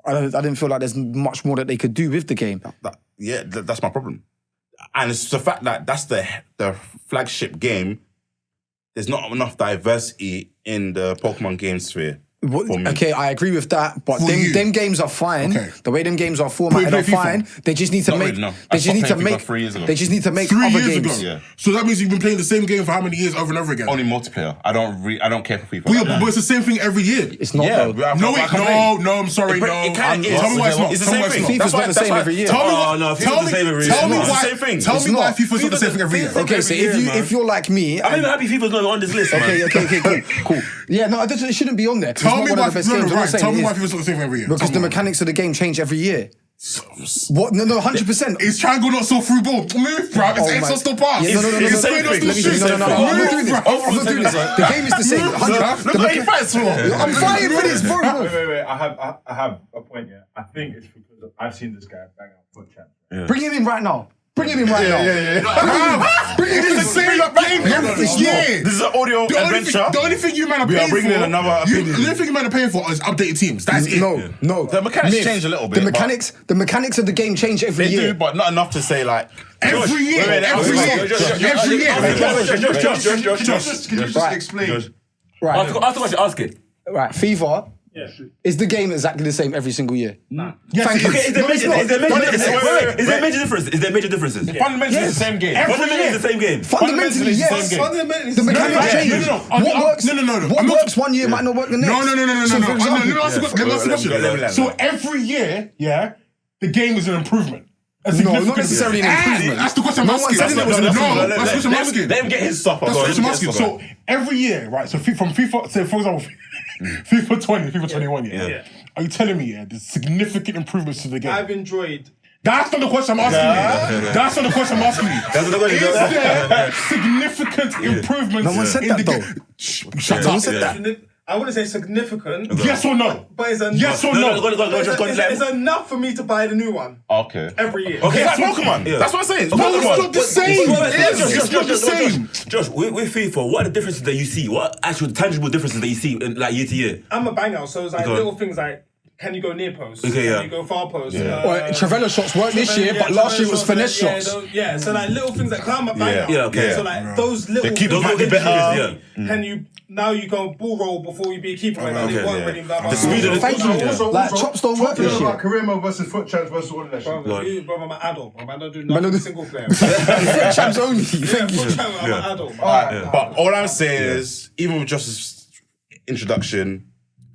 I didn't feel like there's much more that they could do with the game. That's my problem. And it's the fact that that's the flagship game. There's not enough diversity in the Pokemon game sphere. For me. Okay, I agree with that, but For you. them games are fine. Okay. The way them games are formatted Play are FIFA. fine. They just need to Not make. really, no. They I just stopped need to playing FIFA make. 3 years ago. They just need to make 3 other years games. ago. Yeah. So that means you've been playing the same game for how many years over and over again? Only multiplayer. I don't care for FIFA. But, like that. but it's the same thing every year. It's not. Yeah, though. No, I'm sorry, no. It kind of is. Tell me why it's not. It's the Tell me same why it's thing. not. FIFA's That's not why- the that's same why- every year. Tell me Oh, why. no, Tell FIFA's me. the same every Tell me year. It's the why. same thing. Tell It's me why not. FIFA's not the same thing every year. Okay, so if you're like me, I'm even happy FIFA's not on this list, man. okay, cool. Yeah, no, it shouldn't be on there. 'cause Tell it's me not one why. of the best No, games. I'm not right. saying Tell it me why is. FIFA's not the same thing every year. Because Tell the me why. mechanics of the game change every year. What? No, 100%. Is triangle not so through ball? Move, bro. It's X or still pass. Yeah, no. It's the same thing. No. I'm not doing this. I'm not doing this. The game is the same. Look what he fights for. I'm fighting for this, bro. Wait. I have a point here. I think it's because I've seen this guy bang out foot champ. Bring him in right now. Bring him in right now. Bring him in the same game every year. This is an audio adventure. The only thing you man are We are paying bringing for. in another opinion. The only thing you man are paying for is updated teams. That's it. No. The mechanics change a little bit. The mechanics of the game change every They year. do, but not enough to say like. Every year. Josh, can you just explain? Right. Ask it. Right. FIFA. Is the game exactly the same every single year? Yes, Thank you. Okay, is there major differences? Fundamentally, it's the same game. Fundamentally, it's the same game. Fundamentally, yes. The mechanics change. What works one year might not work the next. No. So, for example, Let me ask you a question. So every year, the game is an improvement. No, not necessarily an improvement. That's the question I'm asking. said it was an improvement. That's the question I'm asking. Let him get his stuff. That's the question I'm asking. So every year, right? So from FIFA, say for example, FIFA 20, FIFA 21, are you telling me, there's significant improvements to the game? I've enjoyed. That's not the question I'm asking you. That's not the question I'm asking you. That's not the question. Is there significant improvements No one said in that the though. game? Shut No one up. said that. I wouldn't say significant. Yes or no? But it's enough. Yes or no? It's enough for me to buy the new one Okay. every year. Okay, it's like Pokemon. That's what I'm saying. It's No, it's Pokemon. not the same. It's not the same. Josh, with FIFA, what are the differences that you see? What actual tangible differences that you see in, like year to year? I'm a banger, so it's like little things like, can you go near post? Okay, Can you go far post? Well, Travella shots worked this year, but last year was finesse shots. So like little things like I'm a banger. Yeah, okay. So like those little keep those might be little better. things, Can you now you go bull roll before you be a keeper? And it weren't really that much. The speed of the Thank you. Like chops don't work this year. About career mode versus foot champs versus all of that shit. Bro, I'm an adult. I don't do nothing single player. Champs only. Thank you. I'm an adult. But all I'm saying is, even with Josh's introduction,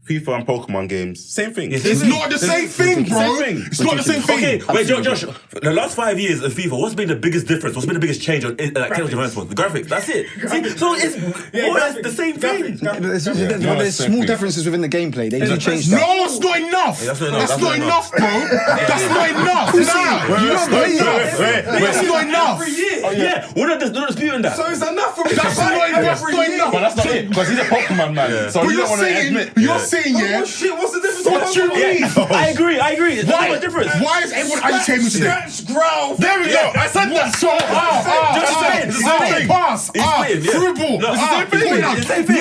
FIFA and Pokemon games, same thing. It's not the same thing, bro. It's not the same thing. Okay, wait, Josh. The last 5 years of FIFA, what's been the biggest difference? What's been the biggest change on technology advancements? The graphics. That's it. See, so it's more or less the same thing. There's small differences within the gameplay. They do change stuff. No, it's not enough. That's not enough, bro. That's not enough. Nah, you don't believe it. That's not enough. Yeah, we're not disputing that. So it's enough for me. That's not enough. But that's not it, because he's a Pokemon man. So But you you're don't want to saying, admit. Oh shit, what's the difference? What you mean? I agree. There's not much difference. Why is everyone agitating me today? Scratch, growl. There we go. I said that. So, pass. Through ball. It's the same thing.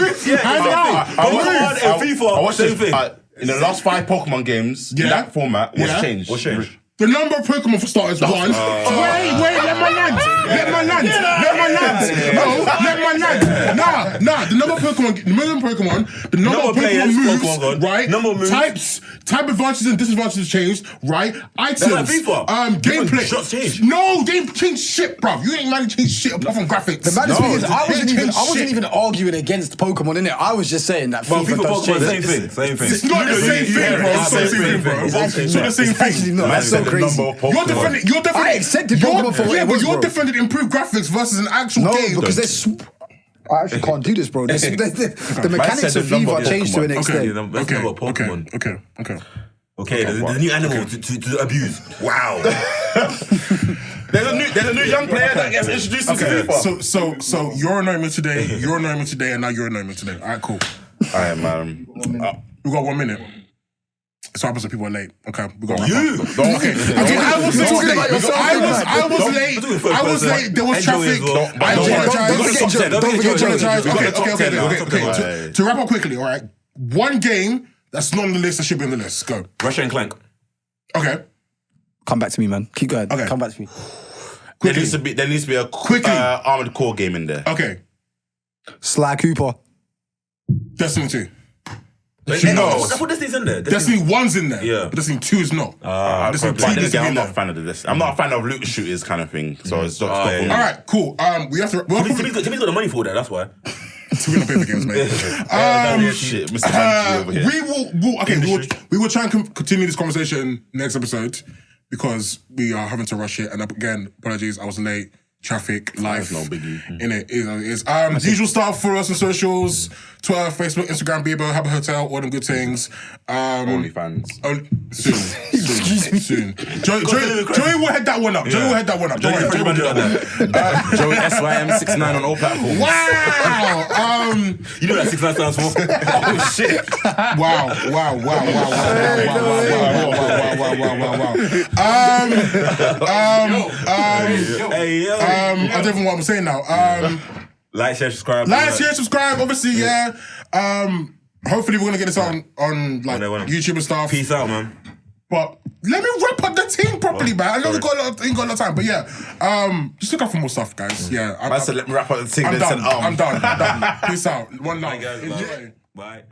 Pokemon and FIFA, same thing. In the last 5 Pokemon games, in that format, what's changed? What's changed? The number of Pokemon for starters, one. Wait, let my land. No, let my land. Nah. The number of Pokemon, the number of Pokemon moves, right? Number of moves. Type advantages and disadvantages changed, right? Items. Like FIFA. Gameplay. Shots changed. No, they ain't changed shit, bruv. You ain't managed to change shit apart from graphics. The maddest thing is, I wasn't even arguing against Pokemon, innit? I was just saying that FIFA does change. Same thing. It's not the same thing, bro. It's not the same thing, bro. It's not the same thing. Actually not. That's so crazy. You're defending. I accepted Pokemon for what it was, but you're bro. defending improved graphics versus an actual game. No, because there's. I actually can't do this, bro. The mechanics of FIFA changed to an extent. Okay. There's a new animal to abuse. Wow. There's a new young player that gets introduced to FIFA. So you're annoying me today, and now you're annoying me today. All right, cool. All right, man. We got 1 minute. So happens when people are late. Okay, we got You. Okay. I was late. There was traffic. I apologize. Okay. To wrap up quickly, all right. One game that's not on the list that should be on the list. Go. Ratchet and Clank. Okay. Come back to me, man. Keep going. Okay. Come back to me. There needs to be a Armored Core game in there. Okay. Sly Cooper. Destiny 2. No. That's what Destiny's in there. Destiny 1's in there. Yeah. But Destiny 2 is not. Destiny 2 But then needs to again, be I'm in not there. a fan of this. I'm not a fan of loot shooters kind of thing. So it's not yeah. All right, cool. We have to. Timmy's got the money for that, that's why. We don't pay for games, mate. shit, Mr. Banshee over here. We will try and continue this conversation next episode because we are having to rush it. And again, apologies, I was late. traffic, life. no biggie. In it is. The usual stuff for us on socials: Twitter, Facebook, Instagram, Bebo, Have a Hotel, all them good things. OnlyFans. Soon. Joey will head that one up. Joey will head that one up. Don't worry. Joey will do that. Joey SYM69 on all platforms. Wow. You know what 69 stands for? Oh shit! Wow. Hey yo! I don't even know what I'm saying now. Like, share, subscribe. Obviously, yeah. Hopefully we're gonna get this on like YouTube and stuff. Peace out, man. But let me wrap up the team properly, man. I know we ain't got a lot of time, but yeah. Just look out for more stuff, guys. Yeah. I said let me wrap up the team. I'm done. Peace out. One love. Bye, guys. Enjoy. Bye.